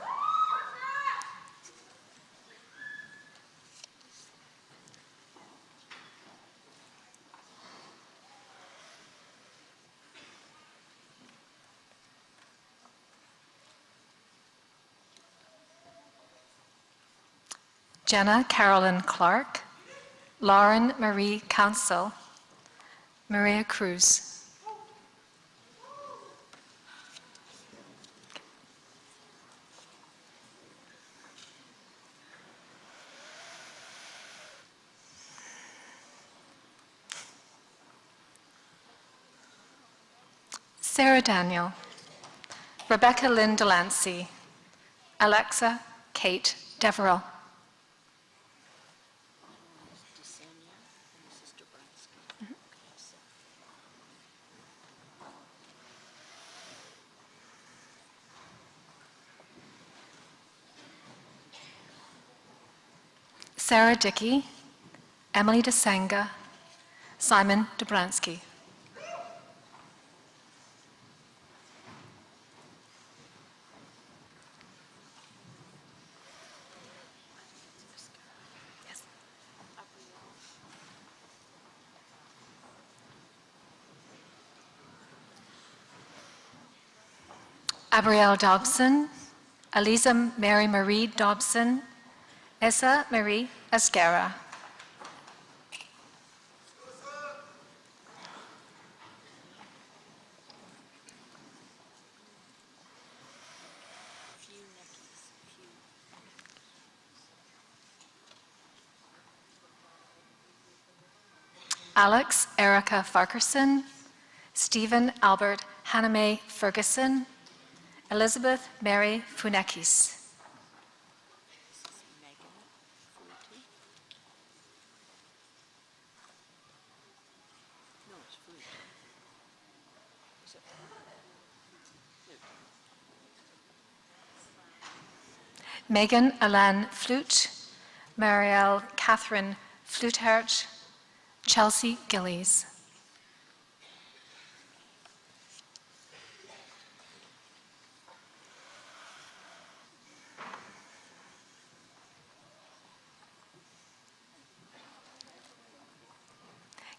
Jenna Carolyn Clark, Lauren Marie Council, Maria Cruz. Sarah Daniel, Rebecca Lynn Delancey, Alexa Kate Deverell. Sarah Dickey, Emily DeSenga, Simon Dobransky. Abrielle Dobson, Eliza Mary Marie Dobson, Essa Marie Esguerra. Alex Erica Farquharson, Stephen Albert Hannah Ferguson, Elizabeth Mary Funekis. Megan Alan Flute, Marielle Catherine Flutehart, Chelsea Gillies.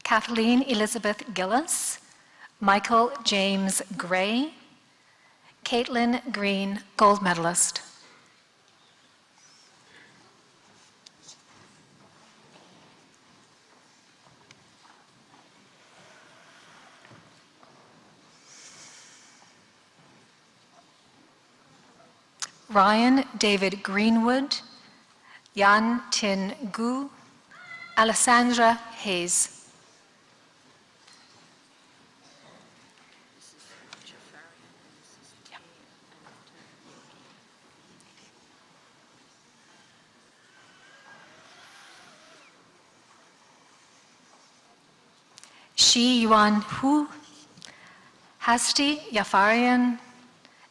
Kathleen Elizabeth Gillis, Michael James Gray, Caitlin Green, gold medalist. Ryan David Greenwood, Yan Tin Gu, Alessandra Hayes. Shi Yuan Hu, Hasti Yafarian,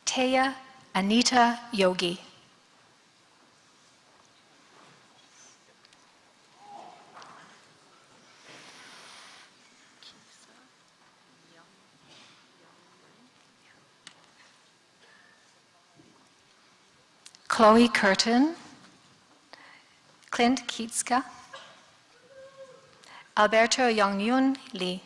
Taya Anita Yogi. Chloe Curtin, Clint Kietska, Alberto Yongyun Lee.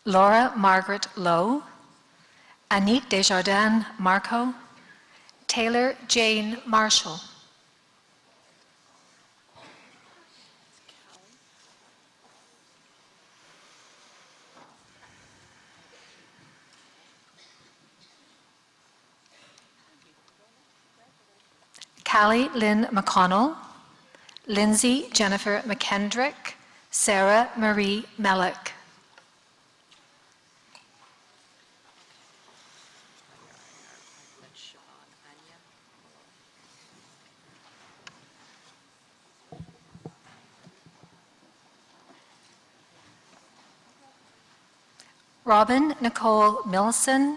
Laura Margaret Lowe, Anit Desjardins Marco, Taylor Jane Marshall. Callie Lynn McConnell, Lindsay Jennifer McKendrick, Sarah Marie Mellick. Robin Nicole Milson,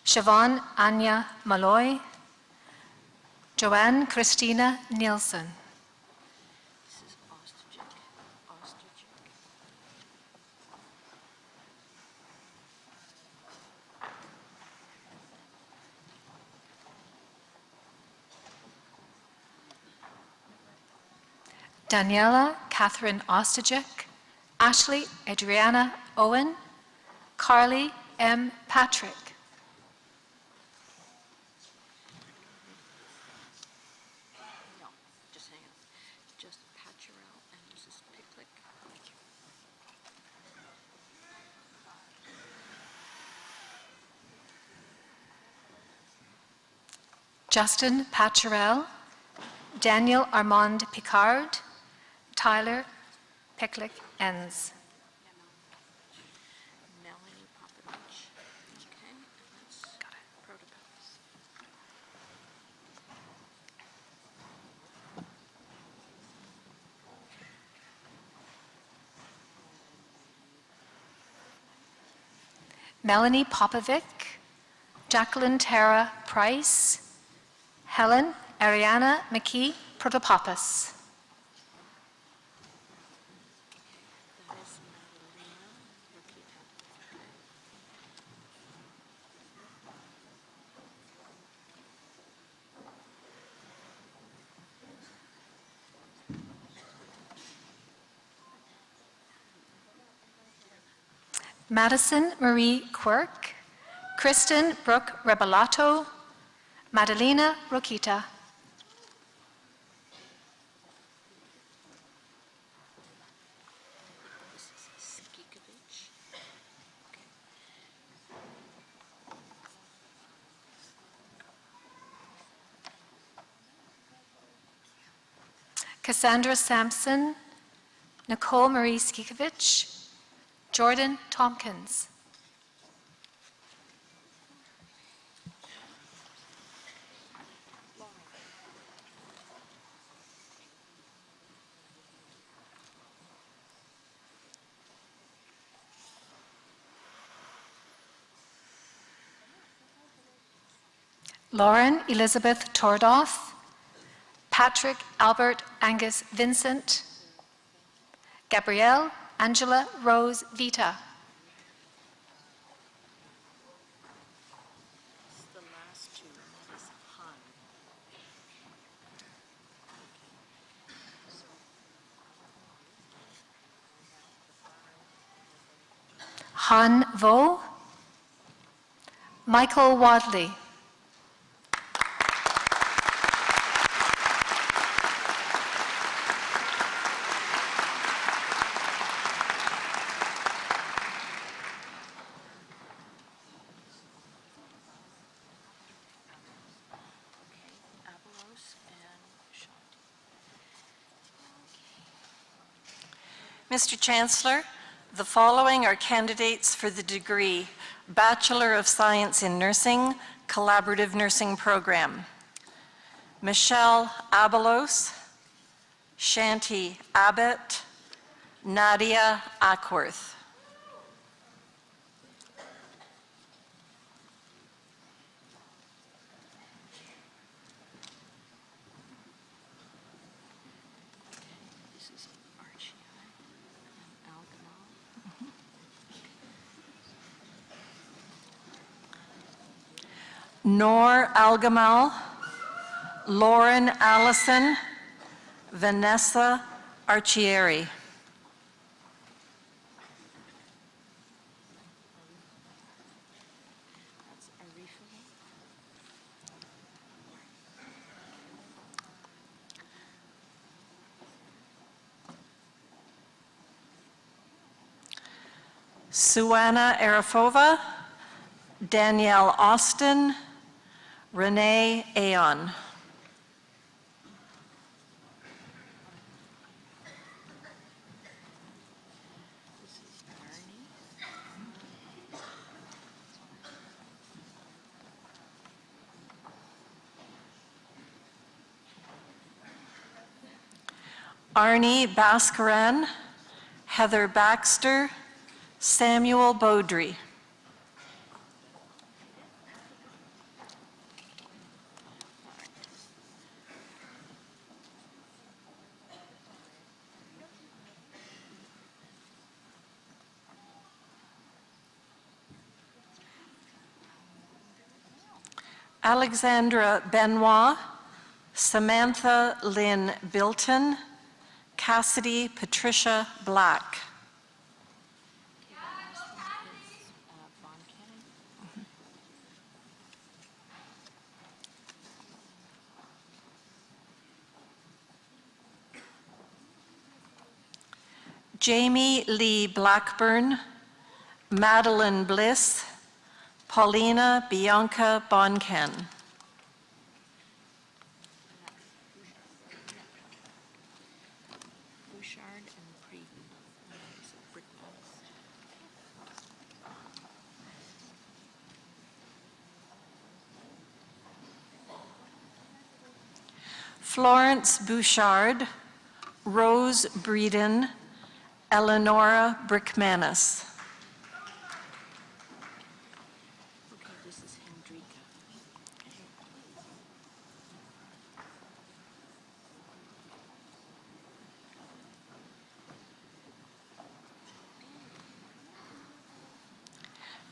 Siobhan Anya Malloy, Joanne Christina Nielsen. Daniela Catherine Ostajic, Ashley Adriana Owen, Carly M. Patrick. No, just hang on. Just Patcherell and Mrs. Picklick. Thank you. Justin Patcherell, Daniel Armand Picard, Tyler Picklick Enns. Melanie Popovich. Okay, and that's protocols. Melanie Popovic, Jacqueline Tara Price, Helen Ariana McKee Protopopoulos. That is Madalena Rokita. Okay. Madison Marie Quirk, Kristen Brooke Rebelato, Madalena Rokita. This is Sikikovich. Cassandra Sampson, Nicole Marie Skikovich, Jordan Tompkins. Lauren Elizabeth Tordoff, Patrick Albert Angus Vincent, Gabrielle Angela Rose Vita. The last two, and that is Han. Han Vo, Michael Wadley. Mr. Chancellor, the following are candidates for the degree Bachelor of Science in Nursing, Collaborative Nursing Program. Michelle Abelos, Shanti Abbott, Nadia Ackworth. Noor Algamal, Lauren Allison, Vanessa Archieri. Suana Arafova, Danielle Austin, Renee Aon. Arnie Baskaran, Heather Baxter, Samuel Beaudry. Alexandra Benoit, Samantha Lynn Bilton, Cassidy Patricia Black. Jamie Lee Blackburn, Madeline Bliss, Paulina Bianca Bonken. Florence Bouchard, Rose Breeden, Eleonora Brickmanis. Okay, this is Hendrika.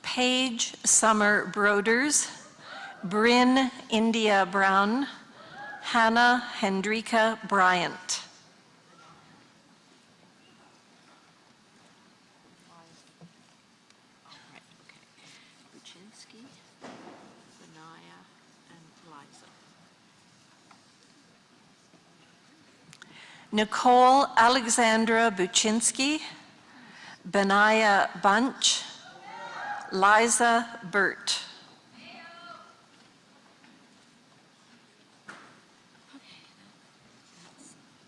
Paige Summer Broders, Bryn India Brown, Hannah Hendrika Bryant. Buczynski, Benaya, and Liza. Nicole Alexandra Buczynski, Benaya Bunch, Liza Burt.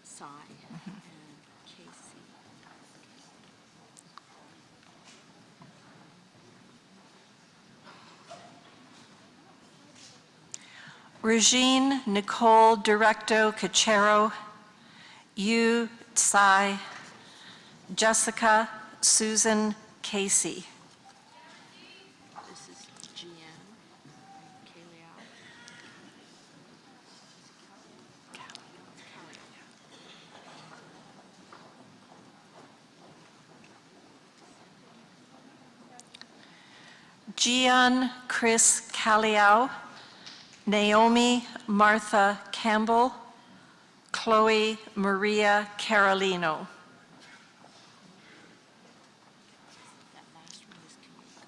Sai. Regine Nicole Directo Cachero, Yu Tsai, Jessica Susan Casey. This is Jeanne Kaliao. Gian Chris Caliao, Naomi Martha Campbell, Chloe Maria Carolino. That last one is Kamiko.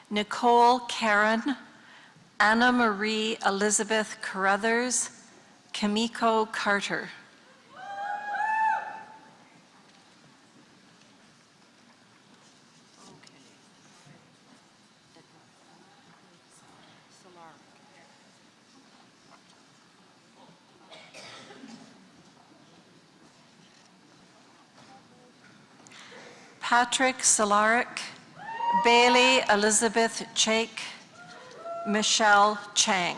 Nicole Karen, Anna Marie Elizabeth Carruthers, Kamiko Carter. Okay. Solar. Patrick Solaric, Bailey Elizabeth Chake, Michelle Chang.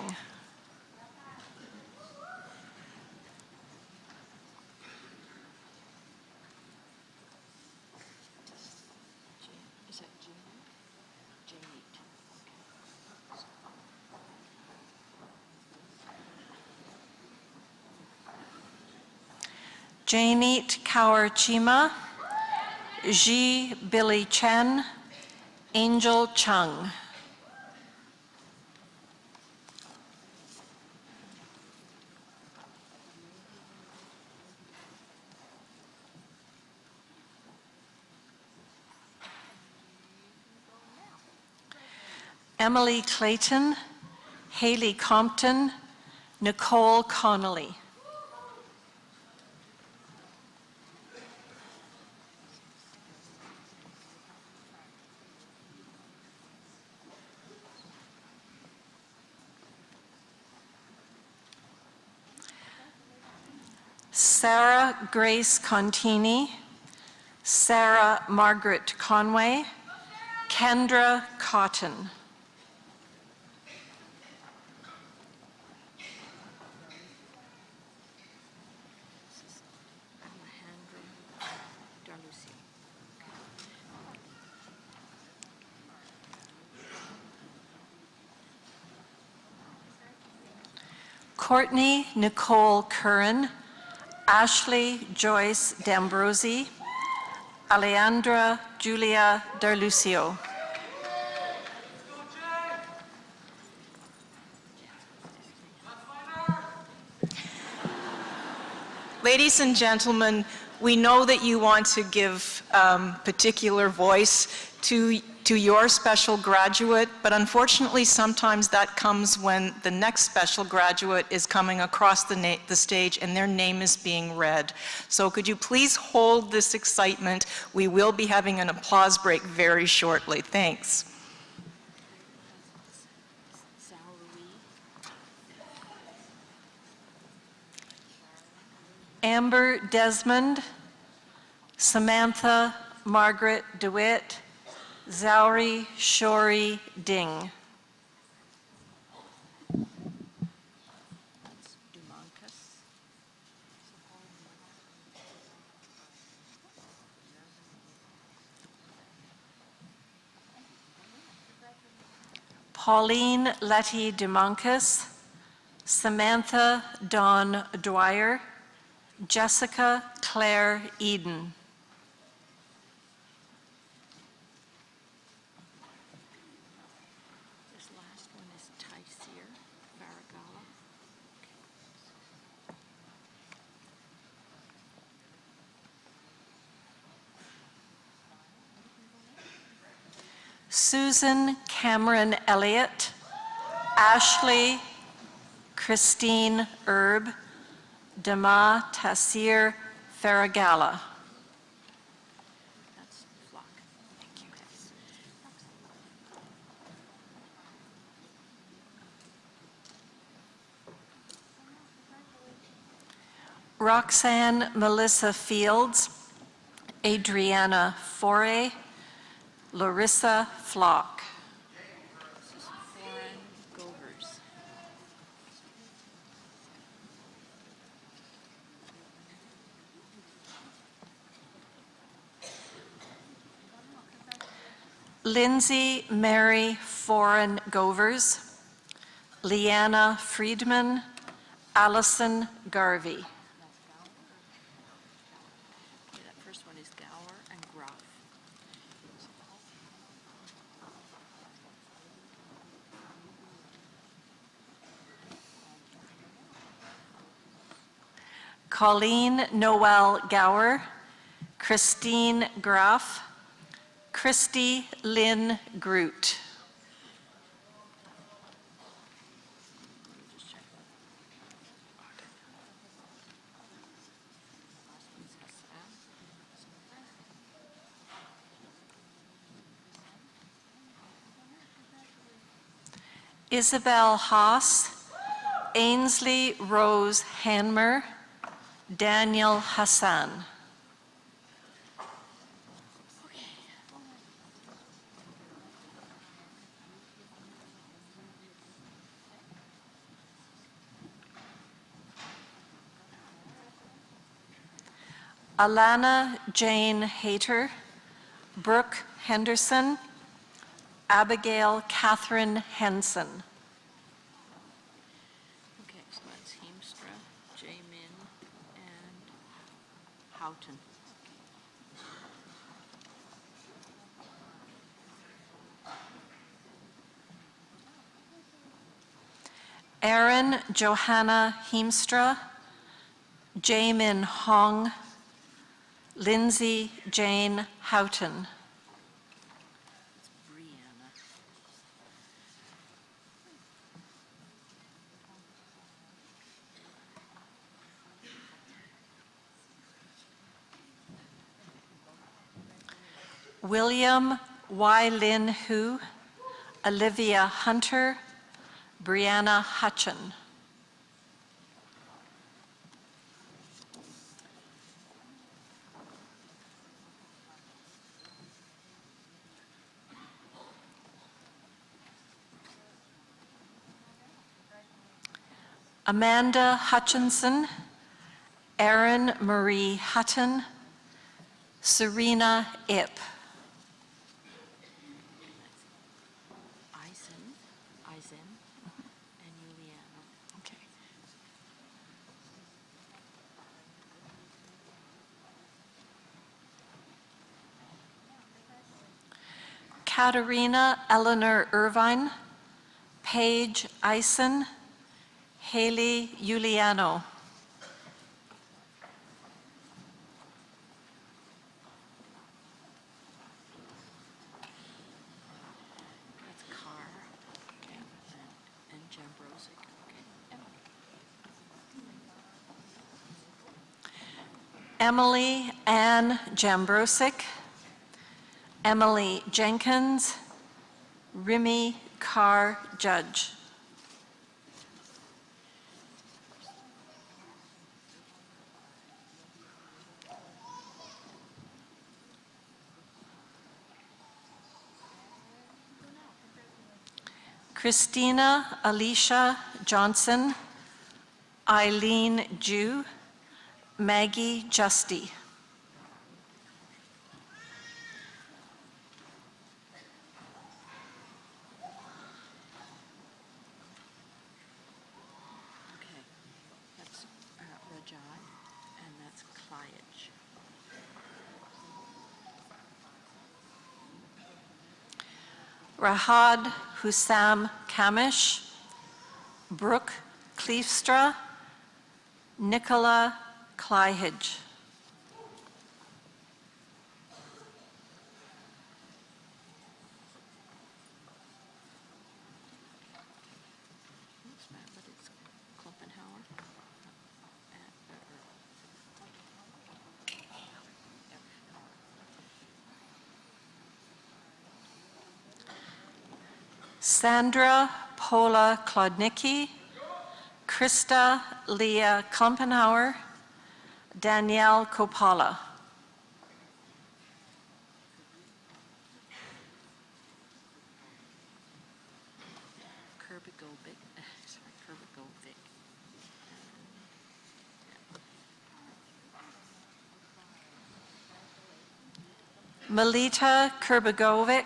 Is that Jeanne? Jane. Janeet Kaur Chima, Ji Billy Chen, Angel Chung. Emily Clayton, Haley Compton, Nicole Connolly. Sarah Grace Contini, Sarah Margaret Conway, Kendra Cotton. Alejandro Darlucio. Courtney Nicole Curran, Ashley Joyce D'Ambrosi, Alejandra Julia Darlucio. Ladies and gentlemen, we know that you want to give particular voice to your special graduate, but unfortunately sometimes that comes when the next special graduate is coming across the stage and their name is being read. So could you please hold this excitement? We will be having an applause break very shortly. Thanks. Amber Desmond, Samantha Margaret DeWitt, Zauri Shori Ding. Dumancus. Pauline Letty Dumancus, Samantha Dawn Dwyer, Jessica Claire Eden. This last one is Tyseer Faragala. Susan Cameron Elliott, Ashley Christine Erb, Dama Tassir Faragala. That's Flock. Thank you. Roxanne Melissa Fields, Adriana Foray, Larissa Flock. This is Foreign Govers. Lindsay Mary Foreign Govers, Leanna Friedman, Allison Garvey. Okay, that first one is Gower and Gruff. Colleen Noel Gower, Christine Graff, Christy Lynn Groot. Just check. Isabel Haas, Ainsley Rose Hanmer, Daniel Hassan. Alana Jane Hayter, Brooke Henderson, Abigail Catherine Henson. Okay, so that's Heemstra, J-Min, and Houghton. Erin Johanna Heemstra, Jaemin Hong, Lindsay Jane Houghton. It's Brianna. William Y. Lin Hu, Olivia Hunter, Brianna Hutchin. Amanda Hutchinson, Erin Marie Hutton, Serena Ip. Eisen, and Juliana. Okay. Katerina Eleanor Irvine, Paige Eisen, Haley Giuliano. That's Carr. Okay. And Jambrosic. Okay. Emily Ann Jambrosic, Emily Jenkins, Remy Carr Judge. Christina Alicia Johnson, Eileen Jew, Maggie Justy. Okay. That's Rajad, and that's Clyage. Rahad Hussam Kamish, Brooke Cleefstra, Nicola Clyhage. Oops, man, but it's Kloppenhauer. Sandra Paula Klodnicki, Krista Leah Klumpenhauer, Danielle Kopala. Melita Kurbagovic,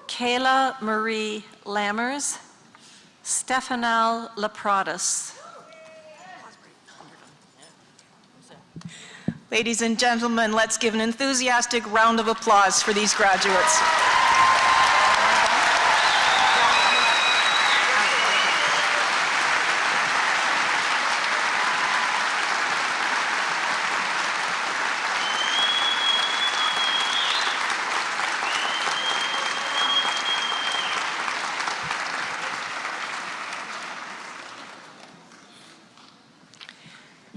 Kayla Marie Lammers, Stefanel Lapradas. Ladies and gentlemen, let's give an enthusiastic round of applause for these graduates.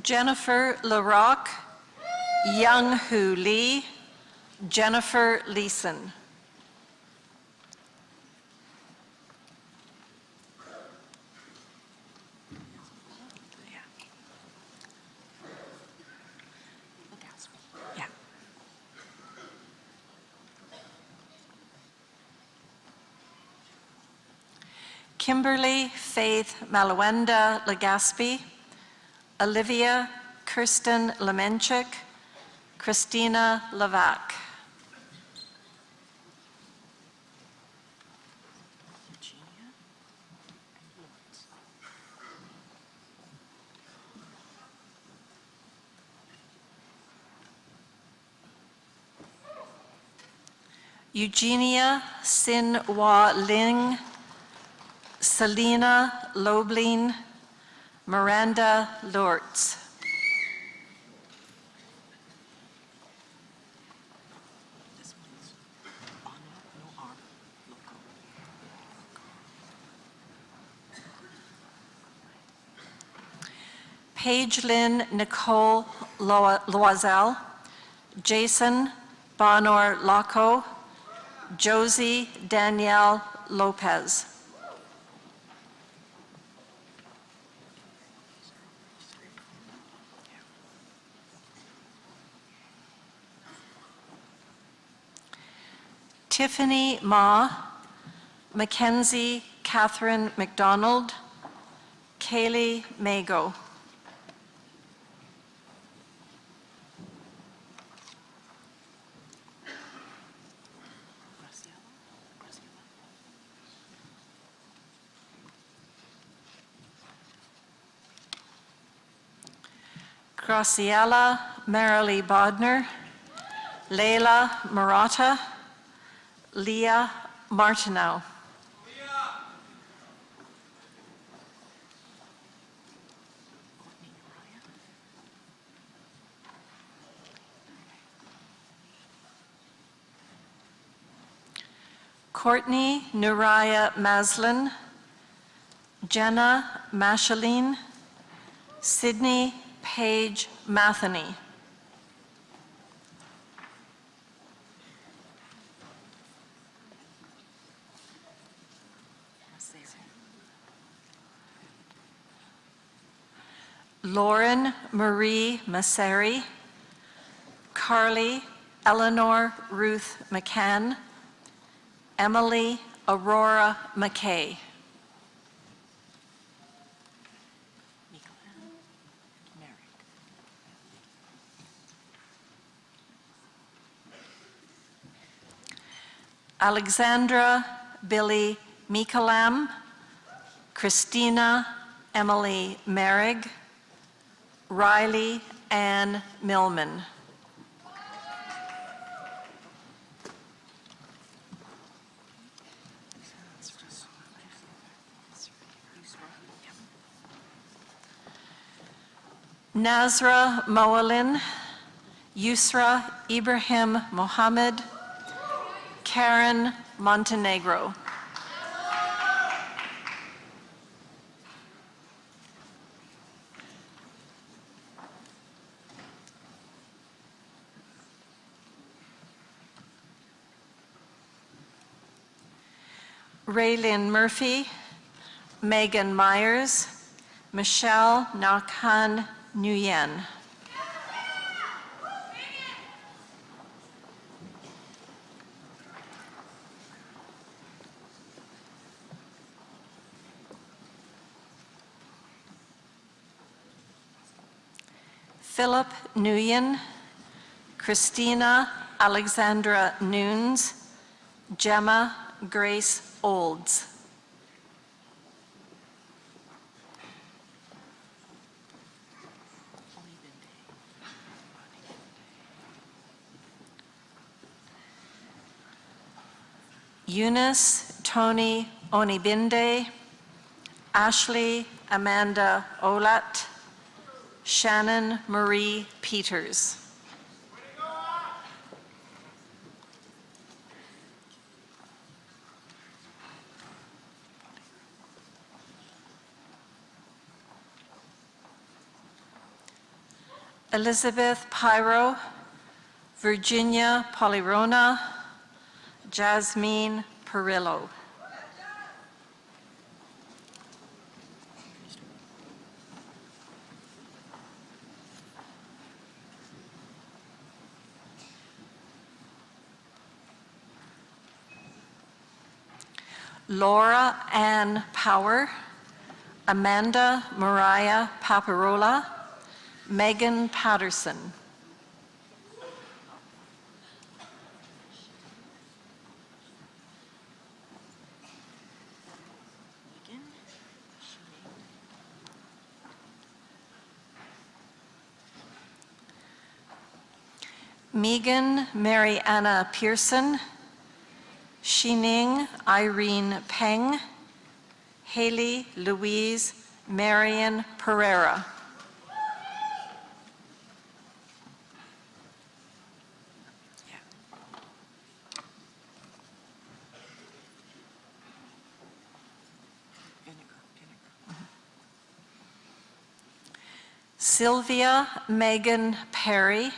Jennifer LaRocque, Young Hu Lee, Jennifer Leeson. Kimberly Faith Malawenda Legaspi, Olivia Kirsten Lemenchik, Christina Lavac. Eugenia Sin Hua Ling, Selena Loblin, Miranda Lortz. Paige Lynn Nicole Loisel, Jason Bonor Laco, Josie Danielle Lopez. Tiffany Ma, Mackenzie Catherine McDonald, Kaylee Mago. Graciela Marilee Bodner, Leila Murata, Leah Martineau. Courtney Nuraya Maslin, Jenna Mashaline, Sydney Paige Matheny. Lauren Marie Masseri, Carly Eleanor Ruth McCann, Emily Aurora McKay. Alexandra Billy Mikalam, Christina Emily Merrig, Riley Ann Millman. Nazra Moalin, Yusra Ibrahim Mohammed, Karen Montenegro. Raylyn Murphy, Megan Myers, Michelle Nakhan Nguyen. Philip Nguyen, Christina Alexandra Nunes, Gemma Grace Olds. Eunice Tony Onibinde, Ashley Amanda Olat, Shannon Marie Peters. Elizabeth Pyro, Virginia Polirona, Jasmine Perillo. Laura Ann Power, Amanda Mariah Paparola, Megan Patterson. Megan Mary Anna Pearson, Xining Irene Peng, Haley Louise Marion Pereira. Sylvia Megan Perry,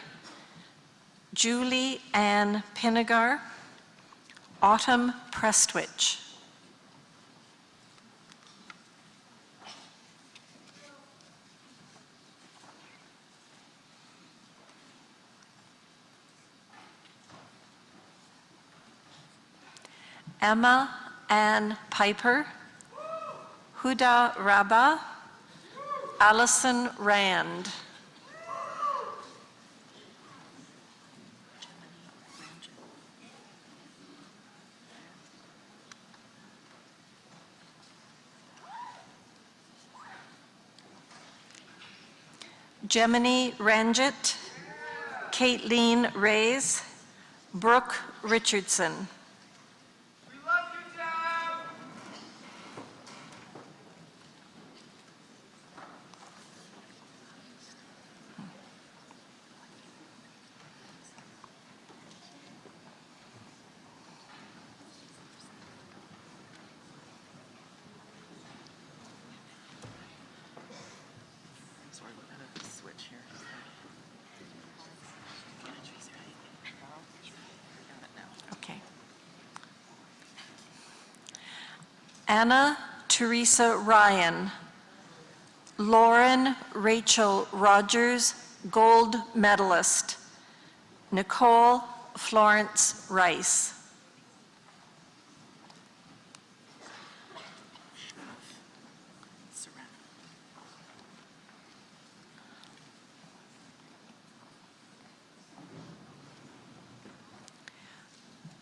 Julie Ann Pinnegar, Autumn Prestwich. Emma Ann Piper, Huda Rabba, Allison Rand. Gemini Ranjit, Caitlin Reyes, Brooke Richardson. Anna Teresa Ryan, Lauren Rachel Rogers, gold medalist, Nicole Florence Rice.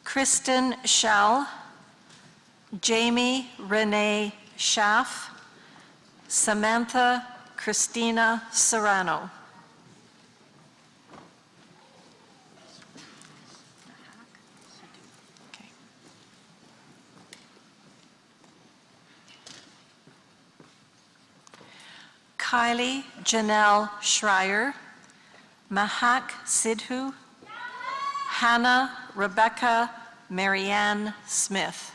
Kristen Schall, Jamie Renee Schaff, Samantha Christina Serrano. Okay. Kylie Janelle Schreier, Mahak Sidhu, Hannah Rebecca Marianne Smith.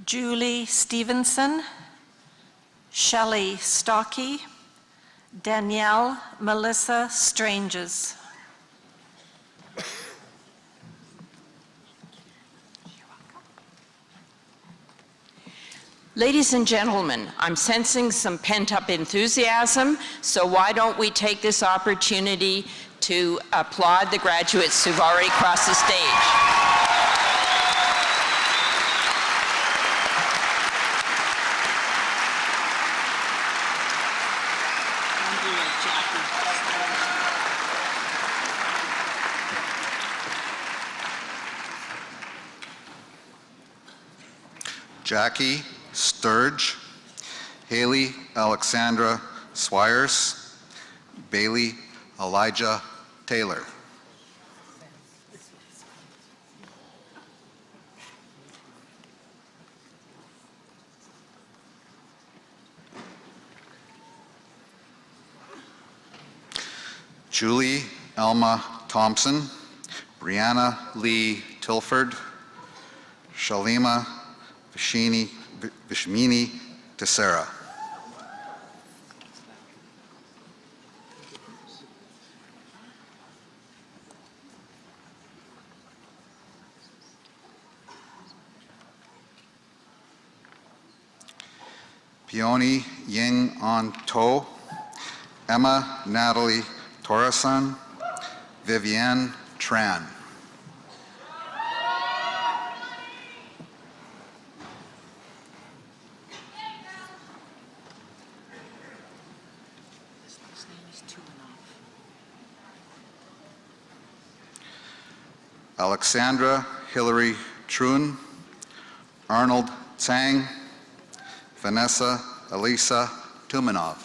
Julie Stevenson, Shelley Stocky, Danielle Melissa Stranges. Ladies and gentlemen, I'm sensing some pent-up enthusiasm, so why don't we take this opportunity to applaud the graduates who've already crossed the stage. Jackie Sturge, Haley Alexandra Swires, Bailey Elijah Taylor. Julie Elma Thompson, Brianna Lee Tilford, Shalima Vishmini Tessera. Peony Ying An To, Emma Natalie Torasan, Vivienne Tran. Alexandra Hillary Trun, Arnold Tsang, Vanessa Elisa Tumanov.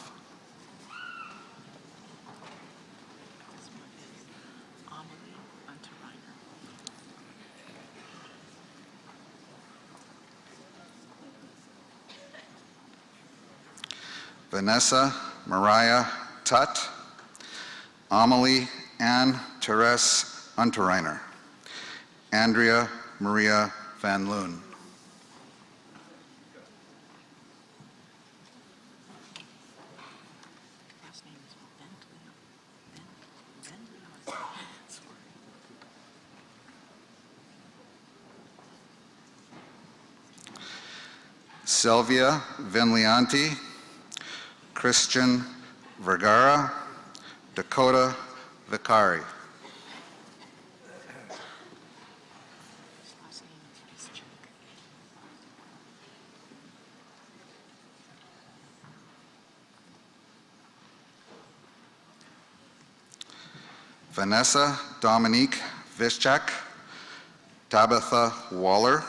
Vanessa Mariah Tutt, Amelie Ann Therese Unterreiner, Andrea Maria Van Loon. Sylvia Vinlianti, Christian Vergara, Dakota Vicari. Vanessa Dominique Vischak, Tabitha Waller,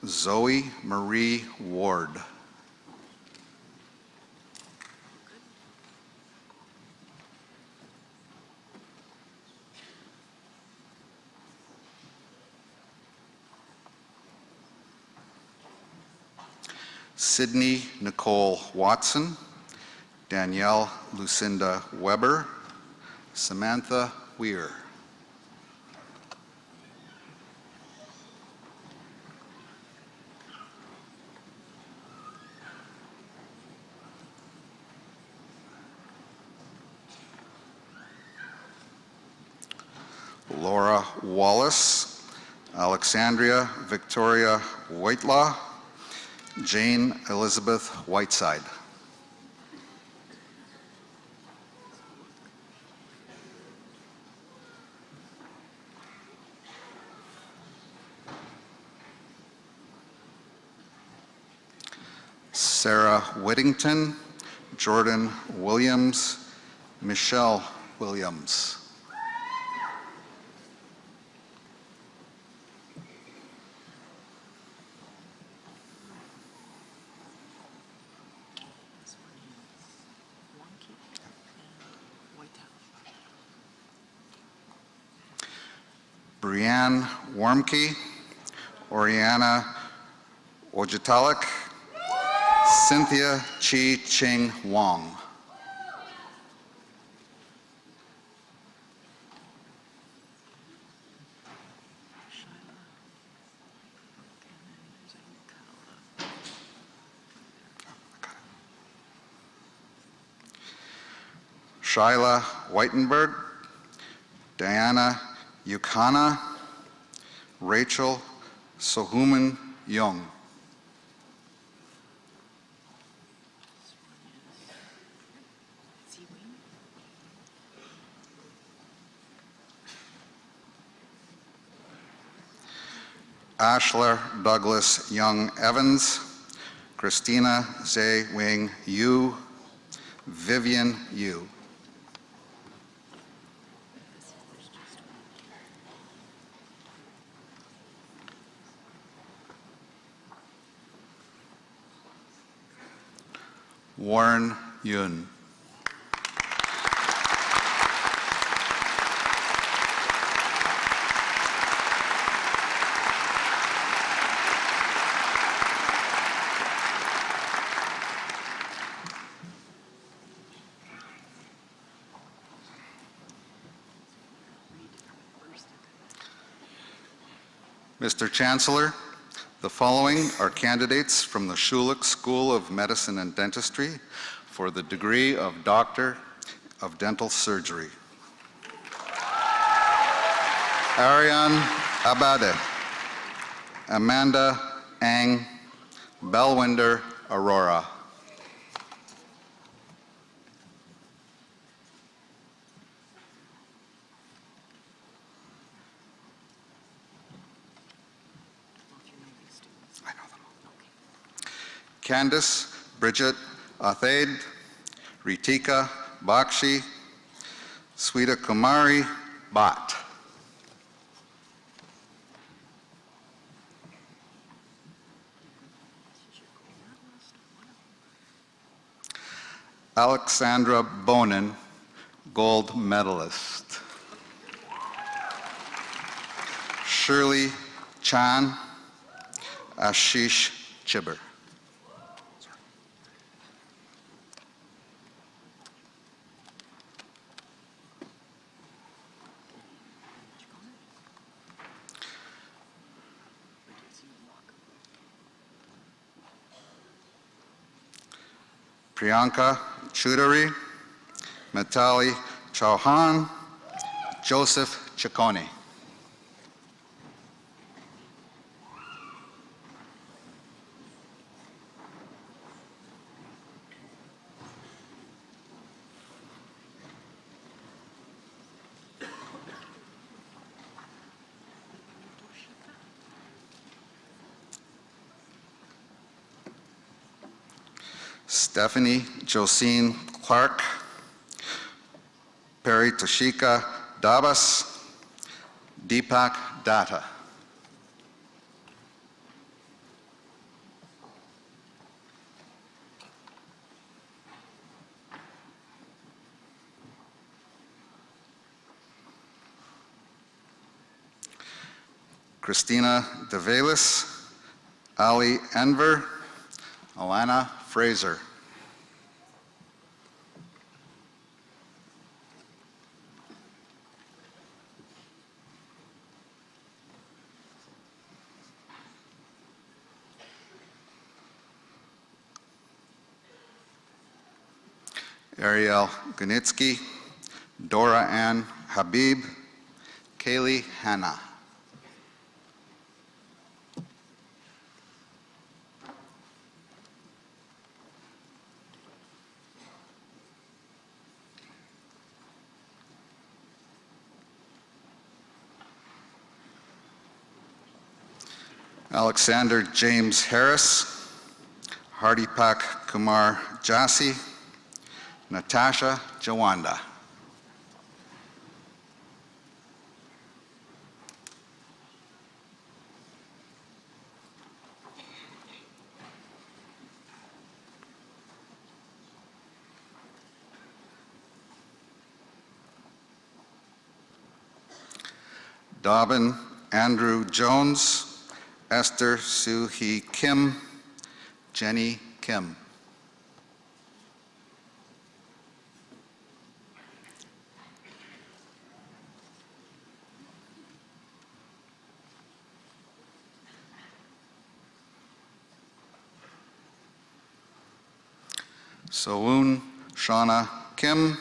Zoe Marie Ward. Sydney Nicole Watson, Danielle Lucinda Weber, Samantha Weir. Laura Wallace, Alexandria Victoria Whitelaw, Jane Elizabeth Whiteside. Sarah Whittington, Jordan Williams, Michelle Williams. Brianne Wormke, Oriana Wojtalik, Cynthia Chi Ching Wong. Shyla Whitenberg, Diana Yukana, Rachel Sohuman Young. Ashler Douglas Young Evans, Christina Zhe Wing Yu, Vivian Yu. Warren Yun. Mr. Chancellor, the following are candidates from the Schulich School of Medicine and Dentistry for the degree of Doctor of Dental Surgery. Ariane Abade, Amanda Ang, Belwinder Aurora. Candice Bridget Athaid, Ritika Bakshi, Sweta Kumari Bhatt. Alexandra Bonin, gold medalist. Shirley Chan, Ashish Chibber. Priyanka Choudhury, Mitali Chauhan, Joseph Ciccone. Stephanie Josine Clark, Perry Toshika Dabas, Deepak Datta. Christina DeValis, Ali Enver, Alana Fraser. Ariel Ganitsky, Dora Ann Habib, Kaylee Hanna. Alexander James Harris, Hardipak Kumar Jasi, Natasha Jawanda. Dobbin Andrew Jones, Esther Soo-hee Kim, Jenny Kim. Sowoon Shauna Kim,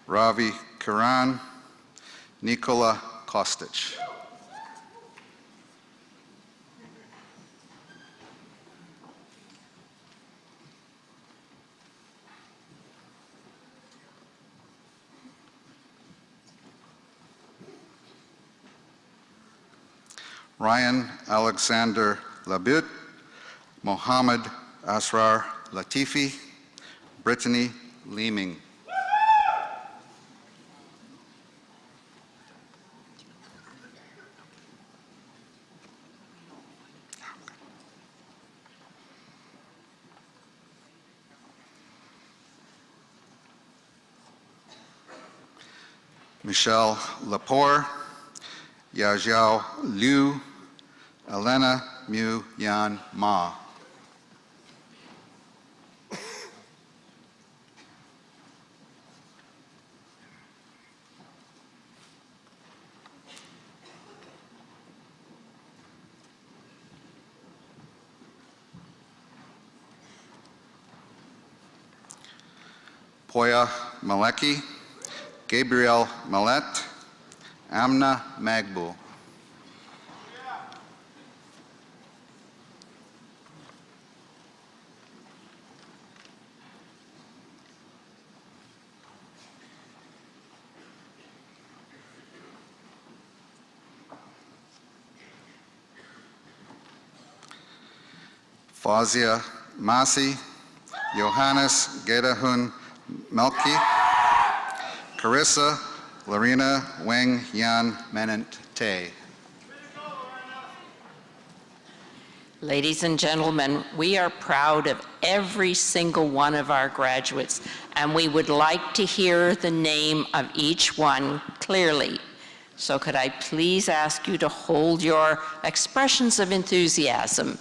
Ravi Kiran, Nikola Kostic. Ryan Alexander Labute, Mohammed Asrar Latifi, Brittany Leeming. Michelle Lepore, Yajiao Liu, Elena Mu Yan Ma. Poya Maleki, Gabriel Mallet, Amna Magbu. Fazia Masi, Johannes Gedahun Melki, Carissa Lorena Weng Yan Menant Tay. Ladies and gentlemen, we are proud of every single one of our graduates, and we would like to hear the name of each one clearly. So could I please ask you to hold your expressions of enthusiasm,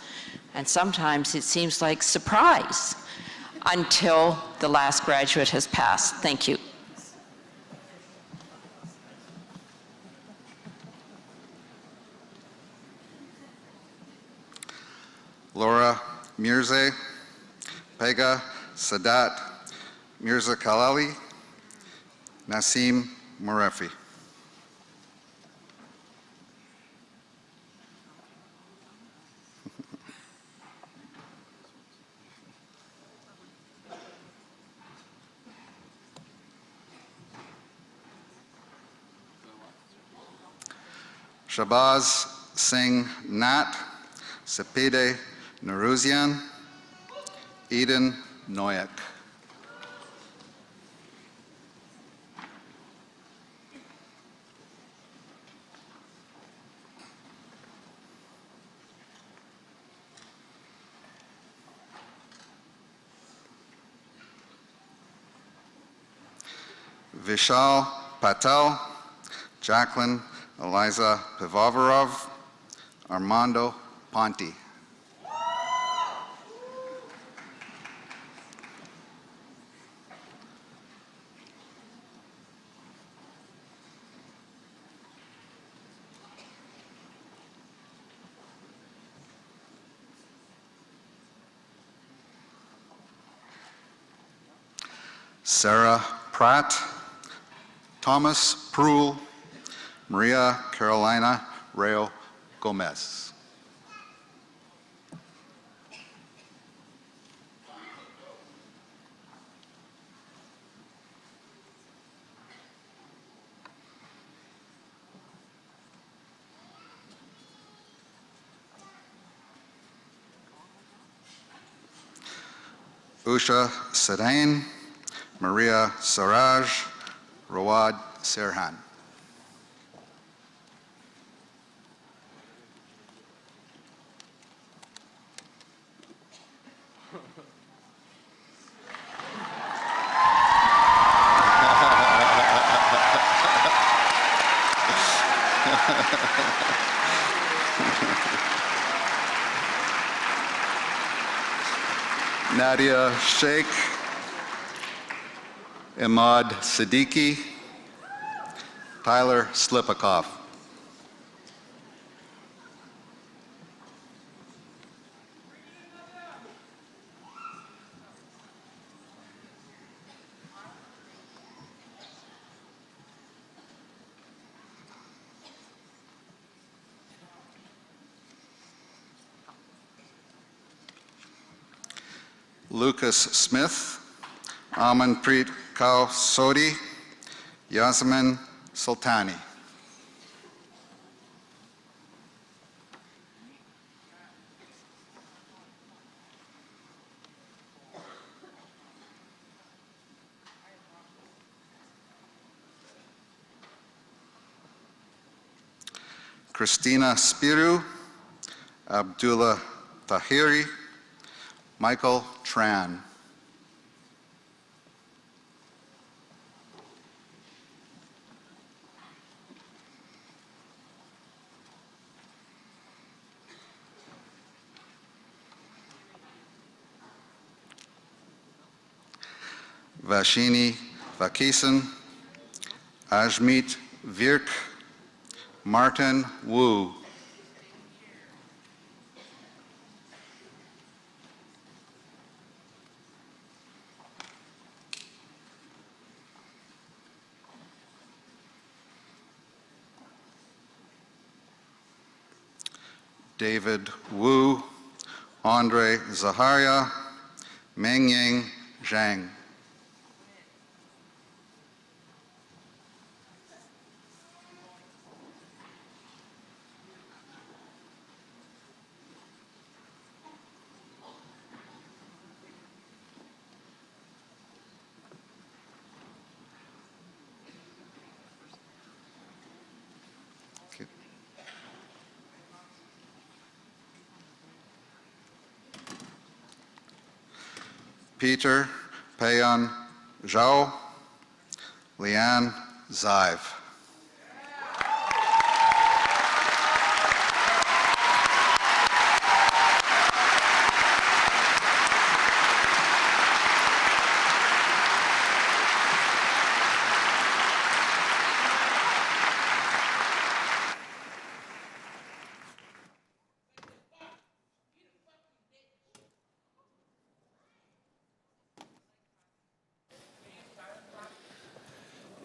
and sometimes it seems like surprise, until the last graduate has passed. Thank you. Laura Mirza, Pega Sadat Mirza Kalali, Nasim Morefi. Shabaz Singh Nat, Sepide Naruzian, Eden Noyak. Vishal Patel, Jacqueline Eliza Pivovarov, Armando Ponti. Sarah Pratt, Thomas Proul, Maria Carolina Rayo Gomez. Usha Sadain, Maria Saraj, Rawad Serhan. Nadia Sheikh, Imad Siddiqui, Tyler Slipikoff. Lucas Smith, Amanpreet Kaur Sodhi, Yasmin Sultani. Christina Spiru, Abdullah Tahiri, Michael Tran. Vashini Vakisen, Ajmeet Virk, Martin Wu. David Wu, Andre Zaharia, Mengying Zhang. Peter Payan Zhao, Lian Zive.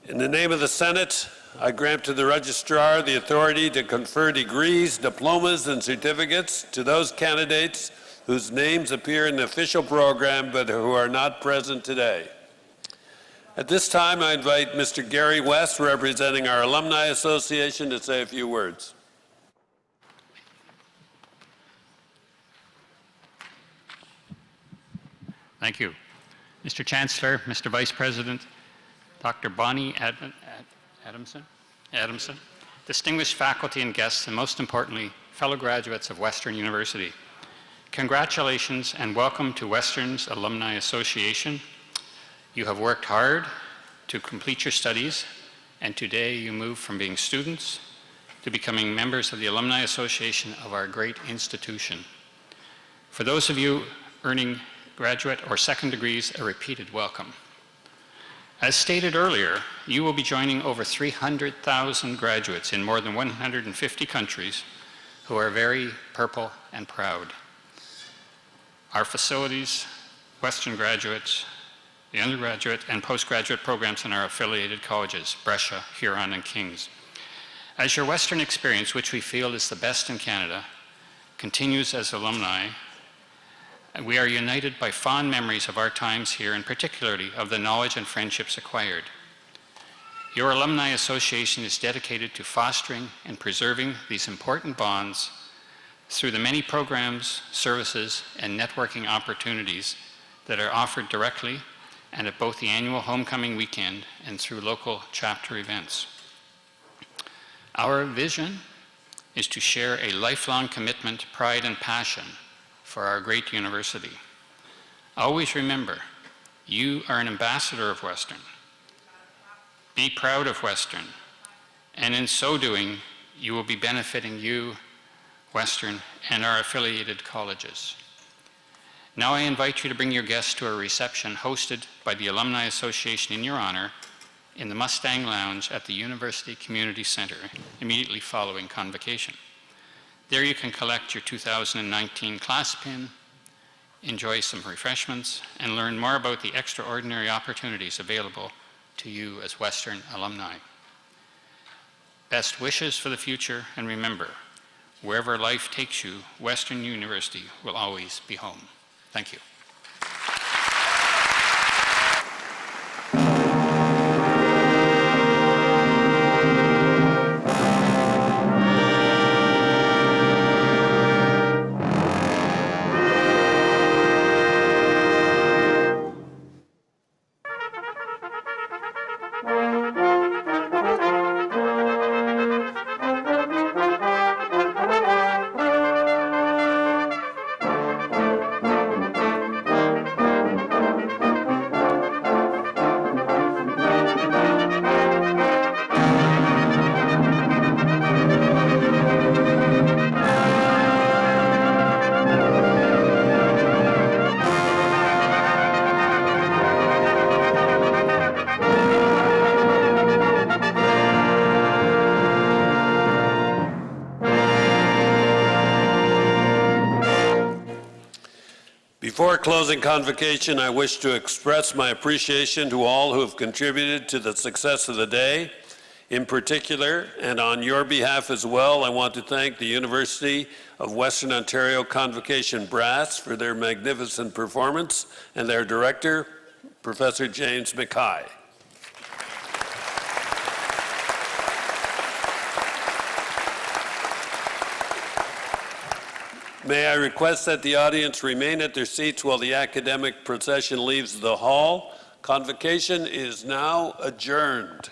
In the name of the Senate, I grant to the Registrar the authority to confer degrees, diplomas, and certificates to those candidates whose names appear in the official program but who are not present today. At this time, I invite Mr. Gary West, representing our Alumni Association, to say a few words. Thank you. Mr. Chancellor, Mr. Vice President, Dr. Bonnie Adamson, distinguished faculty and guests, and most importantly, fellow graduates of Western University. Congratulations and welcome to Western's Alumni Association. You have worked hard to complete your studies, and today you move from being students to becoming members of the Alumni Association of our great institution. For those of you earning graduate or second degrees, a repeated welcome. As stated earlier, you will be joining over 300,000 graduates in more than 150 countries who are very purple and proud. Our facilities, Western graduates, the undergraduate and postgraduate programs in our affiliated colleges, Brescia, Huron, and King's. As your Western experience, which we feel is the best in Canada, continues as alumni, we are united by fond memories of our times here, and particularly of the knowledge and friendships acquired. Your Alumni Association is dedicated to fostering and preserving these important bonds through the many programs, services, and networking opportunities that are offered directly and at both the annual homecoming weekend and through local chapter events. Our vision is to share a lifelong commitment, pride, and passion for our great university. Always remember, you are an ambassador of Western. Be proud of Western, and in so doing, you will be benefiting you, Western, and our affiliated colleges. Now I invite you to bring your guests to a reception hosted by the Alumni Association in your honor in the Mustang Lounge at the University Community Center immediately following convocation. There you can collect your 2019 class pin, enjoy some refreshments, and learn more about the extraordinary opportunities available to you as Western alumni. Best wishes for the future, and remember, wherever life takes you, Western University will always be home. Thank you. Before closing convocation, I wish to express my appreciation to all who have contributed to the success of the day. In particular, and on your behalf as well, I want to thank the University of Western Ontario Convocation Brass for their magnificent performance and their director, Professor James Mackay. May I request that the audience remain at their seats while the academic procession leaves the hall. Convocation is now adjourned.